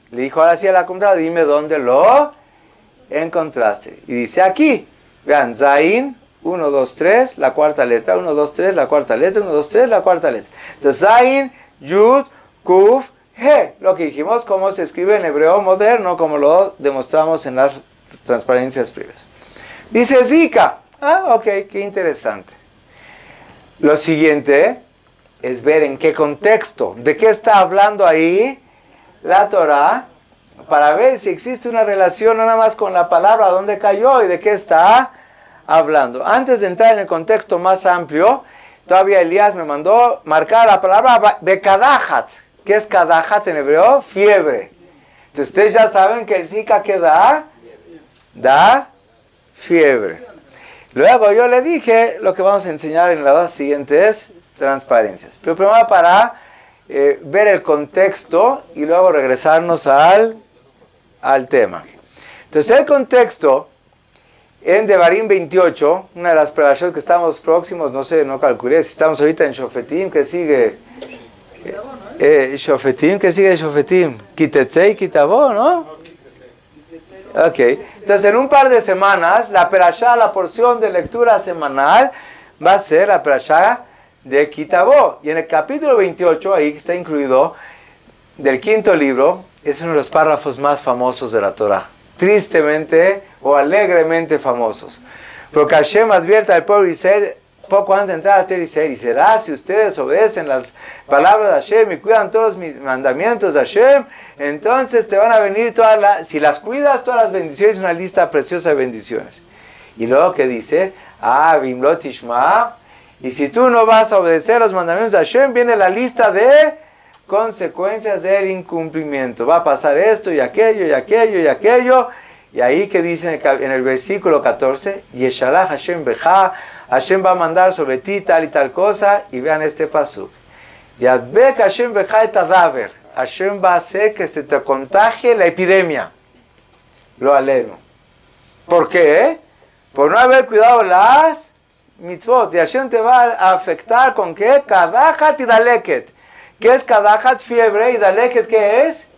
Le dijo ahora sí a la computadora, dime dónde lo encontraste. Y dice aquí, vean, Zain, 1, 2, 3, la cuarta letra, 1, 2, 3, la cuarta letra, 1, 2, 3, la cuarta letra. Entonces, Zain, Yud, Kuf, He, lo que dijimos, cómo se escribe en hebreo moderno, como lo demostramos en las transparencias previas. Dice Zika. Ok, qué interesante. Lo siguiente es ver en qué contexto, de qué está hablando ahí la Torah, para ver si existe una relación no nada más con la palabra, dónde cayó y de qué está hablando. Antes de entrar en el contexto más amplio, todavía Elías me mandó marcar la palabra Bekadahat. ¿Qué es Kadahat en hebreo? Fiebre. Entonces ustedes ya saben que el Zika que da fiebre. Luego yo le dije lo que vamos a enseñar en las siguientes transparencias. Pero primero para ver el contexto y luego regresarnos al tema. Entonces el contexto en Devarim 28, una de las parashot que estamos próximos, no sé, no calculé, si estamos ahorita en Shofetim, que sigue Shofetim, que sigue Shofetim, Kitetzei, Kitabo, ¿no? Ok, entonces en un par de semanas la parashá, la porción de lectura semanal va a ser la parashá de Kitabo. Y en el capítulo 28, ahí que está incluido, del 5º libro, es uno de los párrafos más famosos de la Torah. Tristemente o alegremente famosos. Porque Hashem advierte al pueblo de Israel, poco antes de entrar a Tierra Israel, y será si ustedes obedecen las palabras de Hashem y cuidan todos mis mandamientos de Hashem, entonces te van a venir si las cuidas, todas las bendiciones, una lista preciosa de bendiciones. Y luego que dice, Bimlot Ishma, Y si tú no vas a obedecer los mandamientos de Hashem, viene la lista de consecuencias del incumplimiento. Va a pasar esto y aquello y aquello y aquello. Y ahí que dice en el versículo 14, Yeshalach Hashem beja, Hashem va a mandar sobre ti tal y tal cosa. Y vean este pasuk. Yadbek Hashem beja et adaver. Hashem va a hacer que se te contagie la epidemia. Lo aleno. ¿Por qué? Por no haber cuidado las mitzvot. Y Hashem te va a afectar con ¿qué? Kadachat y daleket. ¿Qué es kadachat? Fiebre. ¿Y daleket qué es?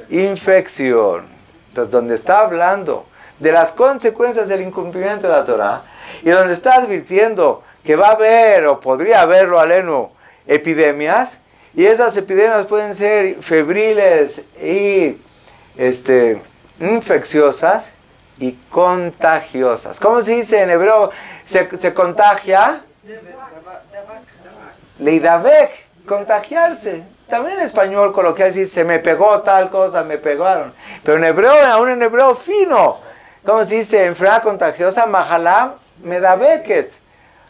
Infección. Entonces, donde está hablando de las consecuencias del incumplimiento de la Torah, y donde está advirtiendo que va a haber, o podría haberlo aleno, epidemias, y esas epidemias pueden ser febriles y infecciosas y contagiosas. ¿Cómo se dice en hebreo? Se contagia. Leidavek, contagiarse. También en español coloquial dice, se me pegó tal cosa, me pegaron. Pero en hebreo, aún en hebreo fino, ¿cómo se dice? Enfermedad contagiosa, mahalá medaveket.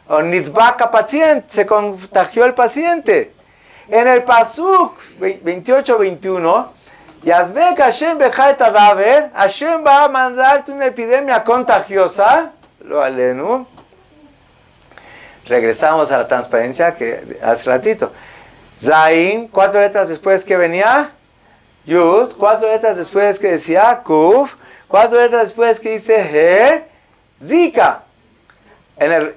O nidbaka paciente, se contagió el paciente. En el pasuk 28-21, Yadbek Hashem beja et adaver, Hashem va a mandarte una epidemia contagiosa, lo alenu. Regresamos a la transparencia que hace ratito. Zain, 4 letras después que venía Yud, 4 letras después que decía Kuf, 4 letras después que dice He, Zika.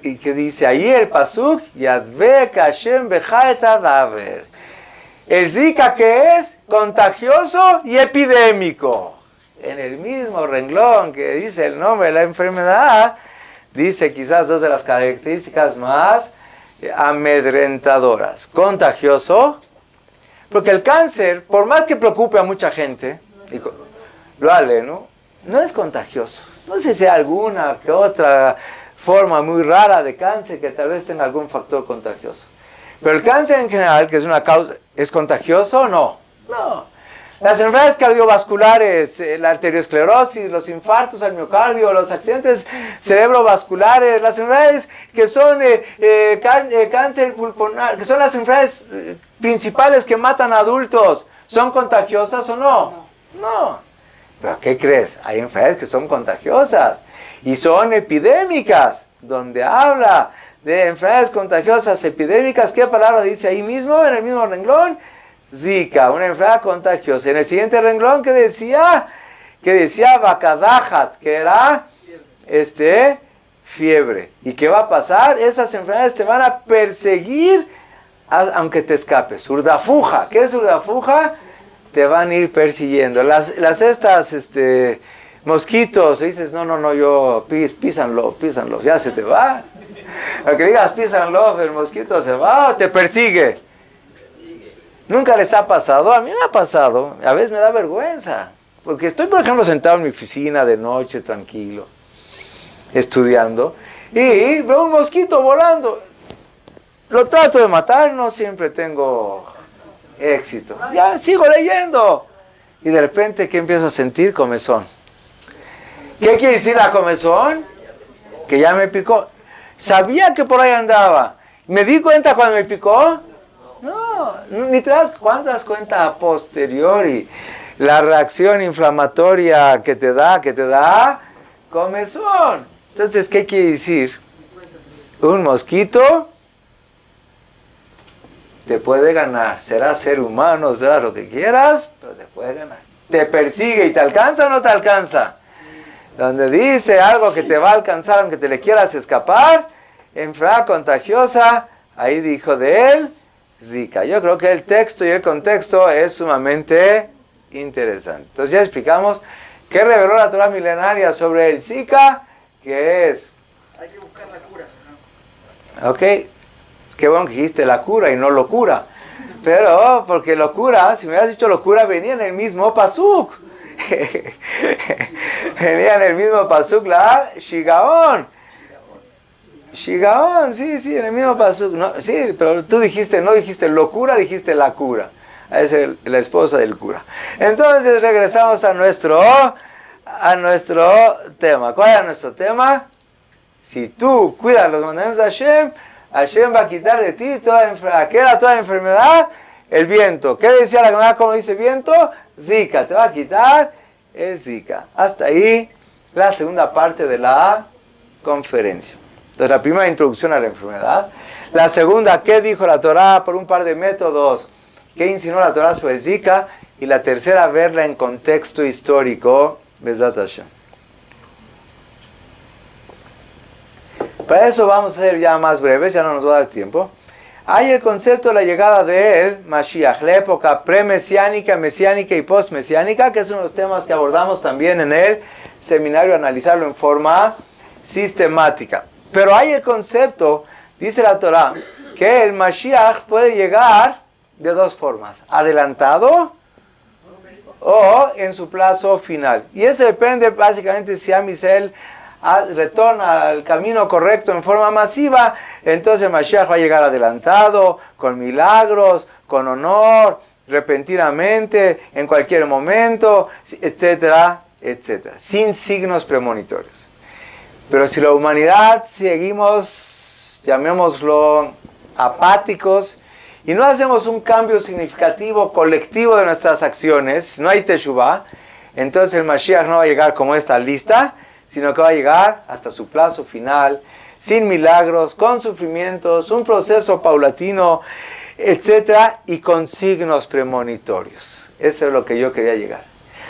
Y que dice ahí el pasuk, Yadbek Hashem beja et adaver. El Zika que es contagioso y epidémico. En el mismo renglón que dice el nombre de la enfermedad, dice quizás 2 de las características más amedrentadoras. Contagioso, porque el cáncer, por más que preocupe a mucha gente, lo aleno, no es contagioso. No sé si hay alguna que otra forma muy rara de cáncer que tal vez tenga algún factor contagioso. Pero el cáncer en general, que es una causa, ¿es contagioso o no? No. Las enfermedades cardiovasculares, la arteriosclerosis, los infartos al miocardio, los accidentes cerebrovasculares, las enfermedades que son cáncer pulmonar, que son las enfermedades principales que matan a adultos, ¿son contagiosas o no? No. ¿Pero qué crees? Hay enfermedades que son contagiosas y son epidémicas, donde habla de enfermedades contagiosas epidémicas. ¿Qué palabra dice ahí mismo, en el mismo renglón? Zika, una enfermedad contagiosa. En el siguiente renglón que decía Bakadahat, que era fiebre. ¿Y qué va a pasar? Esas enfermedades te van a perseguir aunque te escapes. Urdafuja, ¿qué es urdafuja? Te van a ir persiguiendo. Mosquitos, le dices, no, písanlo, ya se te va. Aunque digas písanlo, el mosquito se va o te persigue. ¿Nunca les ha pasado? A mí me ha pasado. A veces me da vergüenza. Porque estoy, por ejemplo, sentado en mi oficina de noche, tranquilo, estudiando, y veo un mosquito volando. Lo trato de matar, no siempre tengo éxito. Ya, sigo leyendo. Y de repente, ¿qué empiezo a sentir? Comezón. ¿Qué quiere decir la comezón? Que ya me picó. Sabía que por ahí andaba. ¿Me di cuenta cuando me picó? No, ni te das cuenta a posteriori. La reacción inflamatoria que te da comezón. Entonces, ¿qué quiere decir? Un mosquito te puede ganar. Serás ser humano, serás lo que quieras, pero te puede ganar. Te persigue y te alcanza o no te alcanza. Donde dice algo que te va a alcanzar aunque te le quieras escapar, enfermedad contagiosa, ahí dijo de él, Zika. Yo creo que el texto y el contexto es sumamente interesante. Entonces ya explicamos qué reveló la Torah milenaria sobre el Zika, que es... Hay que buscar la cura. Ok, qué bueno que dijiste la cura y no locura. Pero, porque locura, si me hubieras dicho locura, venía en el mismo pasuk. Venía en el mismo pasuk la Shigaón. Shigaón, sí, en el mismo pasuk. No, sí, pero tú no dijiste locura, dijiste la cura. Es la esposa del cura. Entonces regresamos a nuestro tema. ¿Cuál era nuestro tema? Si tú cuidas los mandamientos de Hashem, Hashem va a quitar de ti toda enfermedad. ¿Qué era toda enfermedad? El viento. ¿Qué decía la Gemara? ¿Cómo dice viento? Zika. Te va a quitar el Zika. Hasta ahí la segunda parte de la conferencia. Entonces, la primera introducción a la enfermedad. La segunda, ¿qué dijo la Torah por un par de métodos? ¿Qué insinuó la Torah sobre el Zika? Y la tercera, verla en contexto histórico. Bezat Hashem. Para eso vamos a ser ya más breves, ya no nos va a dar tiempo. Hay el concepto de la llegada del Mashiach, la época pre-mesiánica, mesiánica y post-mesiánica, que es uno de los temas que abordamos también en el seminario, analizarlo en forma sistemática. Pero hay el concepto, dice la Torah, que el Mashiach puede llegar de dos formas: adelantado o en su plazo final. Y eso depende básicamente si Am Yisrael retorna al camino correcto en forma masiva, entonces Mashiach va a llegar adelantado, con milagros, con honor, repentinamente, en cualquier momento, etcétera, etcétera, sin signos premonitorios. Pero si la humanidad seguimos, llamémoslo, apáticos, y no hacemos un cambio significativo, colectivo de nuestras acciones, no hay teshuvah, entonces el Mashiach no va a llegar como esta lista, sino que va a llegar hasta su plazo final, sin milagros, con sufrimientos, un proceso paulatino, etc., y con signos premonitorios. Eso es lo que yo quería llegar.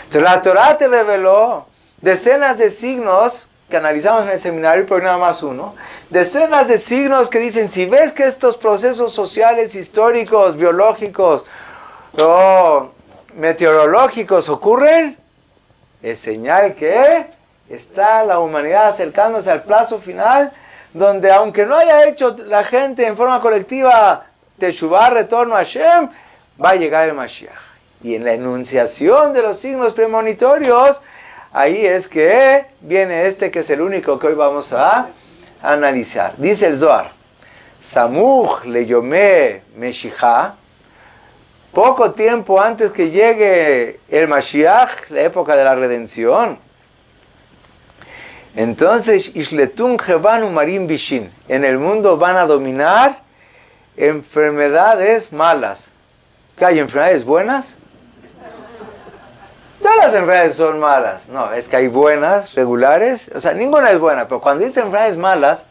Entonces la Torah te reveló decenas de signos, que analizamos en el seminario, pero nada más uno, decenas de signos que dicen, si ves que estos procesos sociales, históricos, biológicos o meteorológicos ocurren, es señal que está la humanidad acercándose al plazo final, donde aunque no haya hecho la gente en forma colectiva teshuvah, retorno a Hashem, va a llegar el Mashiach. Y en la enunciación de los signos premonitorios, ahí es que viene este que es el único que hoy vamos a analizar. Dice el Zohar, Samuch leyomé Meshijá, poco tiempo antes que llegue el Mashiach, la época de la redención, entonces, Ishletun Jevan Umarim Bishin, en el mundo van a dominar enfermedades malas. ¿Qué hay enfermedades buenas? Todas las enfermedades son malas. No, es que hay buenas, regulares, o sea, ninguna es buena, pero cuando dicen enfermedades malas,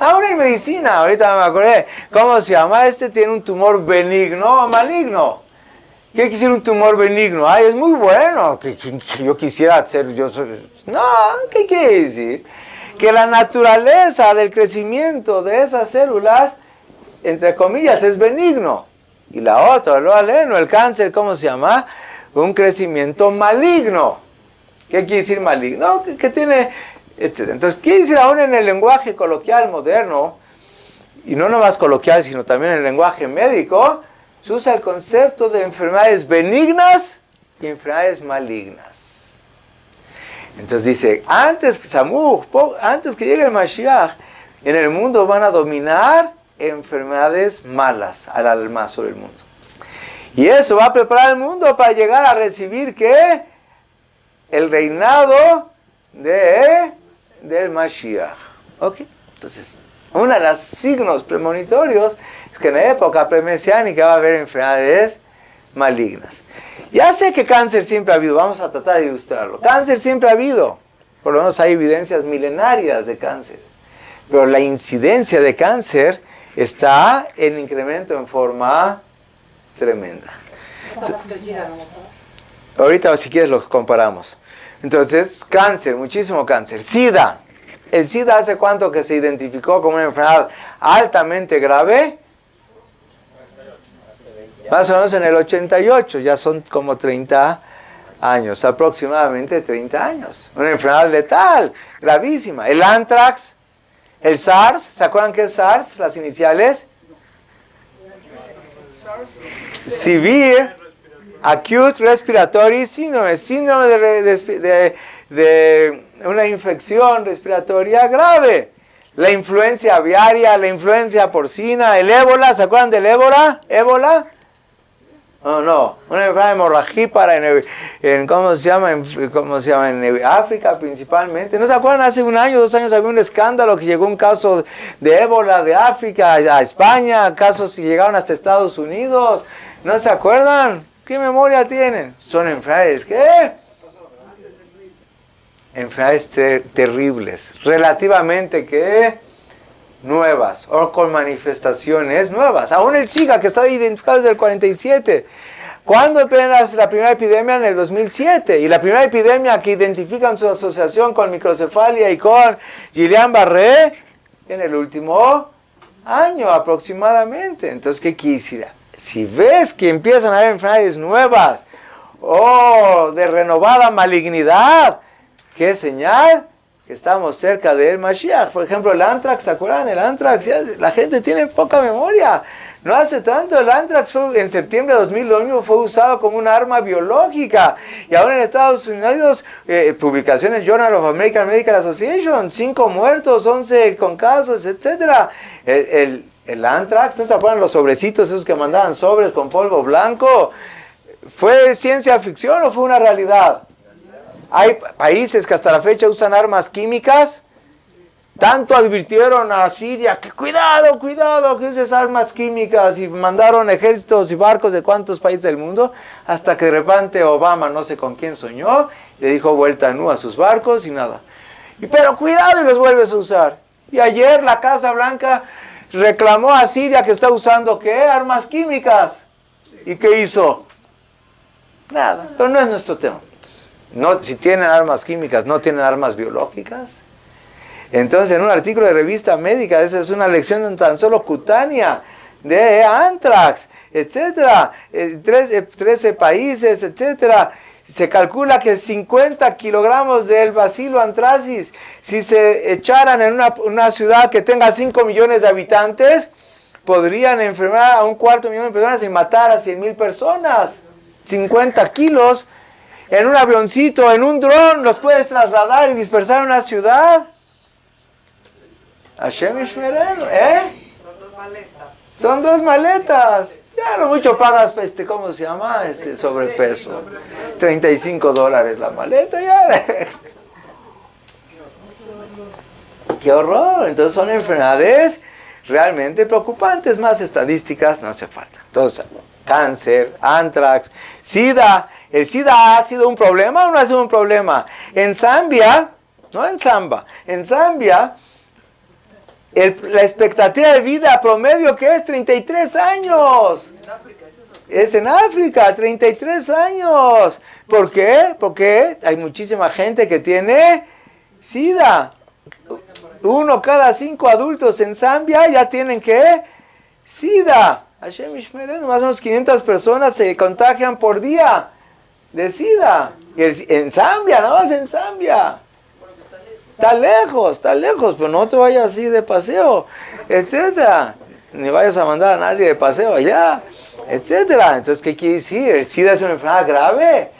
aún en medicina, ahorita me acordé, ¿cómo se llama? Este tiene un tumor benigno o maligno. ¿Qué quiere decir un tumor benigno? Ay, es muy bueno, que yo quisiera hacer, no, ¿qué quiere decir? Que la naturaleza del crecimiento de esas células, entre comillas, es benigno. Y la otra, lo aleno, el cáncer, ¿cómo se llama? Un crecimiento maligno. ¿Qué quiere decir maligno? Que tiene, etc. Entonces, quiere decir aún en el lenguaje coloquial moderno, y no nomás coloquial, sino también en el lenguaje médico, se usa el concepto de enfermedades benignas y enfermedades malignas. Entonces dice, antes que llegue el Mashiach, en el mundo van a dominar enfermedades malas al alma sobre el mundo. Y eso va a preparar el mundo para llegar a recibir, ¿qué? El reinado del Mashiach. ¿Ok? Entonces, uno de los signos premonitorios es que en la época premesiánica va a haber enfermedades malignas. Ya sé que cáncer siempre ha habido, vamos a tratar de ilustrarlo. Cáncer siempre ha habido, por lo menos hay evidencias milenarias de cáncer. Pero la incidencia de cáncer está en incremento en forma tremenda. Ahorita si quieres lo comparamos. Entonces, cáncer, muchísimo cáncer. SIDA. ¿El SIDA hace cuánto que se identificó como una enfermedad altamente grave? Más o menos en el 88, ya son como 30 años, aproximadamente 30 años. Una enfermedad letal, gravísima. El anthrax, el SARS, ¿se acuerdan qué es SARS? Las iniciales. Severe Acute Respiratory Syndrome, síndrome de una infección respiratoria grave. La influencia aviaria, la influencia porcina, el ébola, ¿se acuerdan del ébola? ¿Ébola? No. Una enfermedad hemorragípara ¿cómo se llama? En África principalmente. ¿No se acuerdan? Hace 1 año, 2 años había un escándalo que llegó un caso de ébola de África a España, casos que llegaron hasta Estados Unidos. ¿No se acuerdan? ¿Qué memoria tienen? Son enfermedades, ¿qué? Enfermedades terribles, relativamente, ¿qué? Nuevas, o con manifestaciones nuevas. Aún el SIGA, que está identificado desde el 47. ¿Cuándo apenas la primera epidemia? En el 2007. Y la primera epidemia que identifican su asociación con microcefalia y con Guillain-Barré en el último año aproximadamente. Entonces, ¿qué quiere decir? Si ves que empiezan a haber enfermedades nuevas o de renovada malignidad, ¿qué señal? Que estamos cerca del Mashiach. Por ejemplo, el Antrax, ¿se acuerdan? El Antrax, la gente tiene poca memoria. No hace tanto, el Antrax en septiembre de 2001 fue usado como un arma biológica. Y ahora en Estados Unidos, publicaciones Journal of American Medical Association, 5 muertos, 11 con casos, etc. El Antrax, ¿no se acuerdan los sobrecitos esos que mandaban sobres con polvo blanco? ¿Fue ciencia ficción o fue una realidad? Hay países que hasta la fecha usan armas químicas. Tanto advirtieron a Siria que cuidado que uses armas químicas, y mandaron ejércitos y barcos de cuántos países del mundo, hasta que de repente Obama, no sé con quién soñó, le dijo vuelta a sus barcos y nada. Pero cuidado, y los vuelves a usar. Y ayer la Casa Blanca reclamó a Siria que está usando ¿qué? Armas químicas. ¿Y qué hizo? Nada, pero no es nuestro tema. No, si tienen armas químicas, no tienen armas biológicas. Entonces, en un artículo de revista médica, esa es una lección tan solo cutánea de Antrax, etcétera, 13 países, etcétera. Se calcula que 50 kilogramos del bacilo anthracis, si se echaran en una ciudad que tenga 5 millones de habitantes, podrían enfermar a 250,000 de personas y matar a 100,000 personas. 50 kilos. En un avioncito, en un dron, los puedes trasladar y dispersar en una ciudad. Hashem Ishmerenu, Son 2 maletas. Ya lo mucho pagas, ¿cómo se llama? Sobrepeso. $35 la maleta, ya. ¡Qué horror! Entonces son enfermedades realmente preocupantes. Más estadísticas no hace falta. Entonces, cáncer, anthrax, SIDA. ¿El SIDA ha sido un problema o no ha sido un problema? En Zambia, no en Zamba, en Zambia, la expectativa de vida promedio que es 33 años. ¿En África es eso? Es en África, 33 años. ¿Por qué? Porque hay muchísima gente que tiene SIDA. 1 cada 5 adultos en Zambia ya tienen ¿qué? SIDA. Hashem Ishmerenu, más o menos 500 personas se contagian por día de SIDA. Y en Zambia, nada más en Zambia. Está lejos, pero no te vayas así de paseo, etcétera. Ni vayas a mandar a nadie de paseo allá, etcétera. Entonces, ¿qué quiere decir? El SIDA es una enfermedad grave,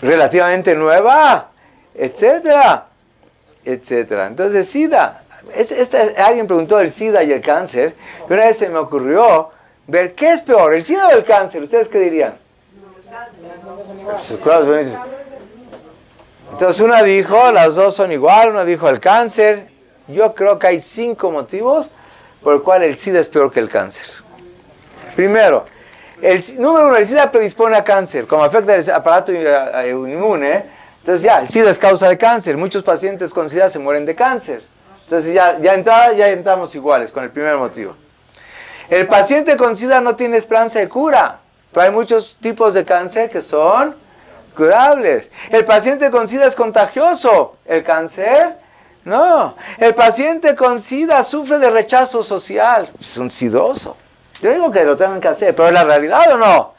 relativamente nueva, etcétera, etcétera. Entonces, SIDA. Alguien preguntó del SIDA y el cáncer. Y una vez se me ocurrió ver qué es peor, el SIDA o el cáncer. ¿Ustedes qué dirían? Entonces una dijo, las dos son igual, una dijo el cáncer. Yo creo que hay 5 por el cual el SIDA es peor que el cáncer. Primero, número 1, el SIDA predispone a cáncer, como afecta el aparato inmune. Entonces el SIDA es causa de cáncer. Muchos pacientes con SIDA se mueren de cáncer. Entonces ya entramos iguales con el primer motivo. El paciente con SIDA no tiene esperanza de cura, pero hay muchos tipos de cáncer que son curables. El paciente con SIDA es contagioso, el cáncer no. El paciente con SIDA sufre de rechazo social, es un sidoso. Yo digo que lo tengan que hacer, pero ¿es la realidad o no?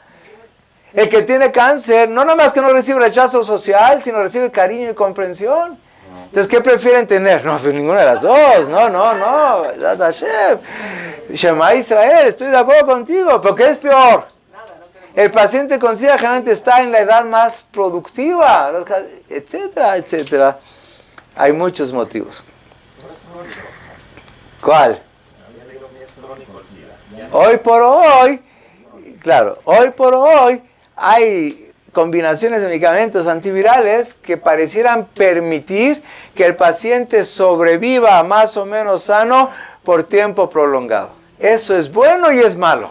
El que tiene cáncer, no nada más que no recibe rechazo social, sino recibe cariño y comprensión. Entonces, ¿qué prefieren tener? No, pues ninguna de las dos. No. Hashem. Shema Israel, estoy de acuerdo contigo, pero ¿qué es peor? El paciente con SIDA generalmente está en la edad más productiva, etcétera, etcétera. Hay muchos motivos. ¿Cuál? Hoy por hoy, claro, hoy por hoy hay combinaciones de medicamentos antivirales que parecieran permitir que el paciente sobreviva más o menos sano por tiempo prolongado. Eso es bueno y es malo.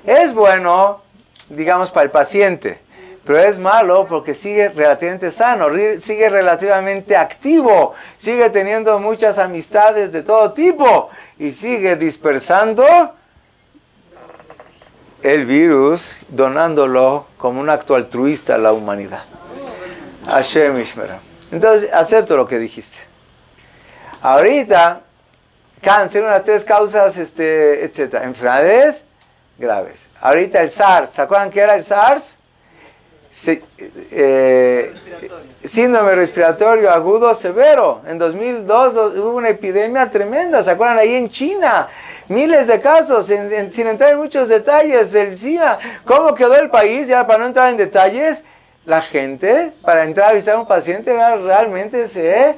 Es bueno, digamos, para el paciente, pero es malo porque sigue relativamente sano, sigue relativamente activo, sigue teniendo muchas amistades de todo tipo y sigue dispersando el virus, donándolo como un acto altruista a la humanidad. Hashem Ishmera. Entonces, acepto lo que dijiste. Ahorita, cáncer, unas 3 causas, etc. Enfermedades graves. Ahorita el SARS, ¿se acuerdan qué era el SARS? Síndrome respiratorio agudo severo. En 2002 hubo una epidemia tremenda, ¿se acuerdan? Ahí en China, miles de casos, sin entrar en muchos detalles del SIDA. ¿Cómo quedó el país? Ya para no entrar en detalles, la gente, para entrar a visitar a un paciente, realmente se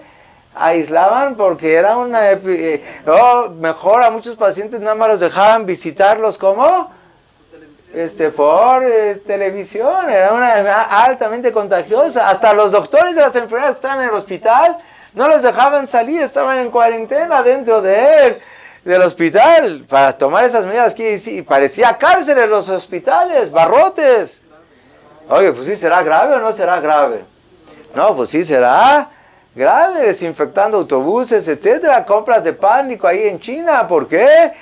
aislaban porque era una mejor a muchos pacientes nada más los dejaban visitarlos como por televisión. Era una altamente contagiosa. Hasta los doctores de las enfermedades que estaban en el hospital no los dejaban salir, estaban en cuarentena dentro del hospital para tomar esas medidas. Que sí, parecía cárcel en los hospitales, barrotes. Oye, pues sí, ¿será grave o no será grave? No, pues sí, será grave, desinfectando autobuses, etcétera, compras de pánico ahí en China. ¿Por qué?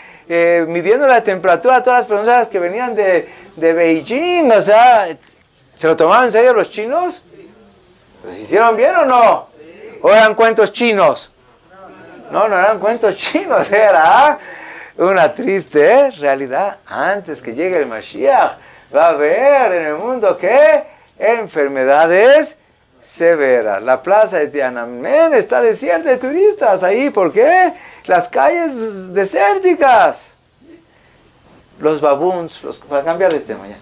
Midiendo la temperatura a todas las personas que venían de Beijing. O sea, ¿se lo tomaban en serio los chinos? ¿Los hicieron bien o no? ¿O eran cuentos chinos? No eran cuentos chinos, era una triste realidad. Antes que llegue el Mashiach, va a haber en el mundo ¿qué? Enfermedades severa. La plaza de Tiananmen está desierta de turistas ahí. ¿Por qué? Las calles desérticas. Los babuns, para cambiar de tema ya,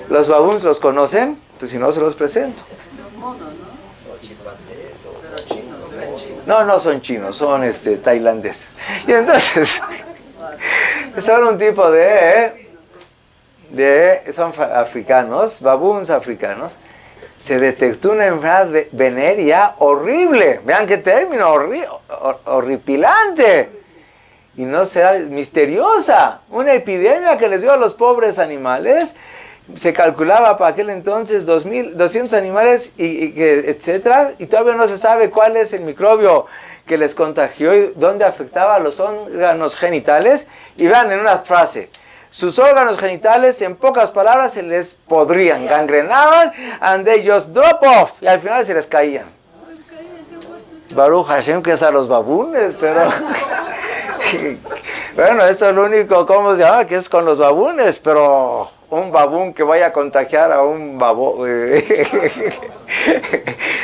los babuns los conocen, pues si no se los presento. No son chinos, son tailandeses. Y entonces son un tipo son africanos, babuns africanos. Se detectó una enfermedad venérea horrible. Vean qué término, horripilante. Y no será misteriosa. Una epidemia que les dio a los pobres animales. Se calculaba para aquel entonces 200 animales, etc. Y todavía no se sabe cuál es el microbio que les contagió y dónde afectaba a los órganos genitales. Y vean en una frase. Sus órganos genitales, en pocas palabras, se les podrían, gangrenaban, and they just drop off. Y al final se les caían. Baruch Hashem, que es a los babunes, pero... bueno, esto es lo único, ¿cómo se llama? Que es con los babunes, pero un babún que vaya a contagiar a un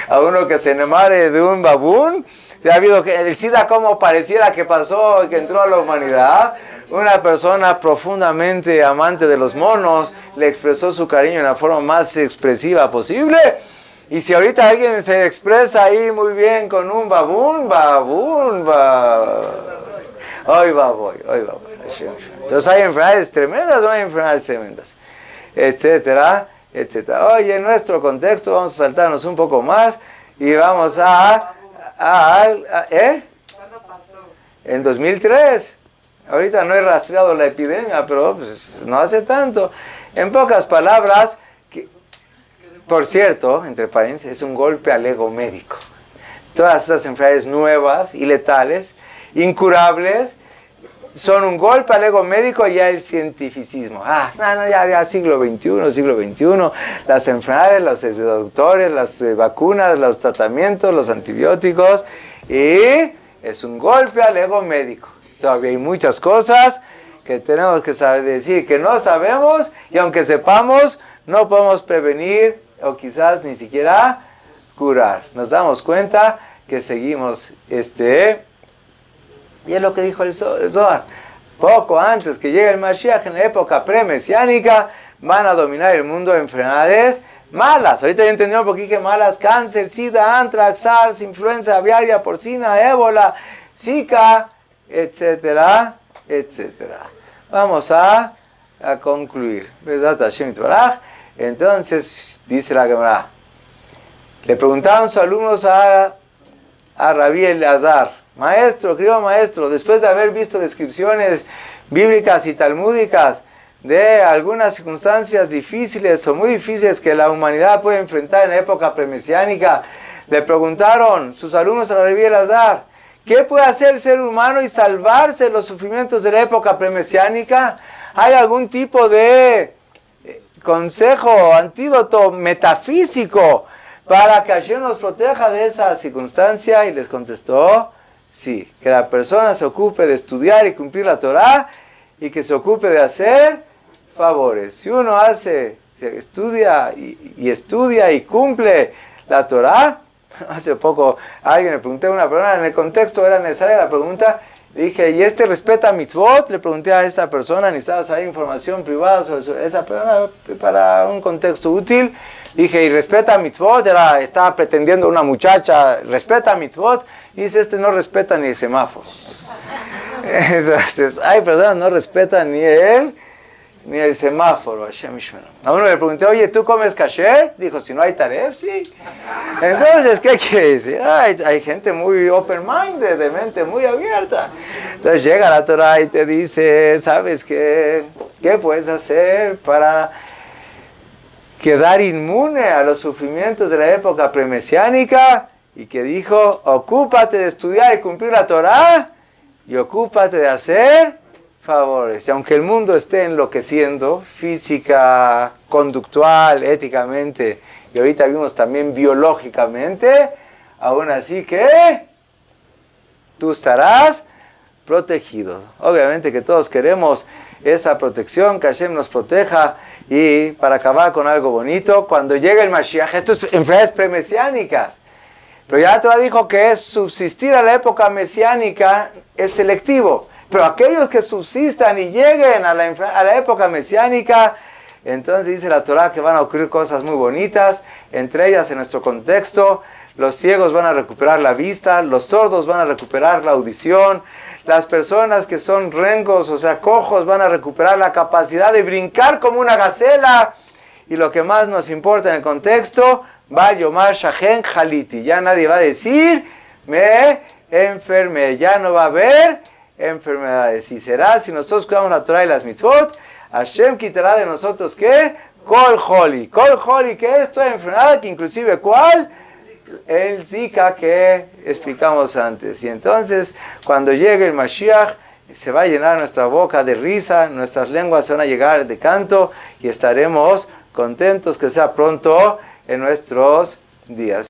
a uno que se enamore de un babún. ¿Se ha habido que el SIDA como pareciera que pasó, que entró a la humanidad? Una persona profundamente amante de los monos le expresó su cariño en la forma más expresiva posible. Y si ahorita alguien se expresa ahí muy bien con un babún, hoy va. Entonces hay enfermedades tremendas o no hay enfermedades tremendas, etcétera. Oye, en nuestro contexto vamos a saltarnos un poco más y vamos ¿cuándo pasó? En 2003. Ahorita no he rastreado la epidemia, pero pues, no hace tanto. En pocas palabras, por cierto, entre paréntesis, es un golpe al ego médico. Todas estas enfermedades nuevas y letales, incurables, son un golpe al ego médico y ya el cientificismo. Ya siglo XXI, las enfermedades, los doctores, las vacunas, los tratamientos, los antibióticos, y es un golpe al ego médico. Todavía hay muchas cosas que tenemos que saber decir que no sabemos, y aunque sepamos, no podemos prevenir o quizás ni siquiera curar. Nos damos cuenta que seguimos y es lo que dijo el Zohar. Poco antes que llegue el Mashiach, en la época premesiánica, van a dominar el mundo de enfermedades malas. Ahorita ya entendieron por qué malas: cáncer, SIDA, antrax, SARS, influenza aviaria, porcina, ébola, Zika, etcétera. Vamos a a concluir. Entonces, dice la Gemara, le preguntaron sus alumnos a Rabí Elazar, maestro, querido maestro, después de haber visto descripciones bíblicas y talmúdicas de algunas circunstancias difíciles o muy difíciles que la humanidad puede enfrentar en la época premesiánica, le preguntaron sus alumnos a Rabí Elazar, ¿qué puede hacer el ser humano y salvarse de los sufrimientos de la época premesiánica? ¿Hay algún tipo de consejo, antídoto metafísico para que Hashem nos proteja de esa circunstancia? Y les contestó, sí, que la persona se ocupe de estudiar y cumplir la Torah y que se ocupe de hacer favores. Si uno estudia y cumple la Torah, hace poco alguien le pregunté a una persona, en el contexto era necesaria la pregunta, le dije, ¿y respeta mitzvot? Le pregunté a esta persona, necesitaba saber información privada sobre esa persona para un contexto útil. Le dije, ¿y respeta mitzvot? Estaba pretendiendo una muchacha, ¿respeta mitzvot? Y dice, no respeta ni el semáforo. Entonces, hay personas que no respetan ni el semáforo. A uno le pregunté, oye, ¿tú comes kasher? Dijo, si no hay taref, sí. Entonces, ¿qué quiere decir? Hay gente muy open-minded, de mente muy abierta. Entonces llega la Torah y te dice, ¿sabes qué? ¿Qué puedes hacer para quedar inmune a los sufrimientos de la época premesiánica? Y que dijo, ocúpate de estudiar y cumplir la Torah y ocúpate de hacer favores. Y aunque el mundo esté enloqueciendo, física, conductual, éticamente, y ahorita vimos también biológicamente, aún así que tú estarás protegido. Obviamente que todos queremos esa protección, que Hashem nos proteja, y para acabar con algo bonito, cuando llegue el Mashiach, esto es enfermedades premesiánicas, pero ya la Torah dijo que subsistir a la época mesiánica es selectivo. Pero aquellos que subsistan y lleguen a la época mesiánica, entonces dice la Torah que van a ocurrir cosas muy bonitas, entre ellas en nuestro contexto, los ciegos van a recuperar la vista, los sordos van a recuperar la audición, las personas que son rengos, o sea, cojos, van a recuperar la capacidad de brincar como una gacela, y lo que más nos importa en el contexto, va Yomar Shahen Haliti, ya nadie va a decir, me enfermé, ya no va a haber enfermedades. Y será, si nosotros cuidamos la Torah y las mitzvot, Hashem quitará de nosotros, ¿qué? Kol Holi. Kol Holi, ¿qué es? Toda enfermedad, que inclusive, ¿cuál? El Zika que explicamos antes. Y entonces, cuando llegue el Mashiach, se va a llenar nuestra boca de risa, nuestras lenguas se van a llegar de canto, y estaremos contentos que sea pronto en nuestros días.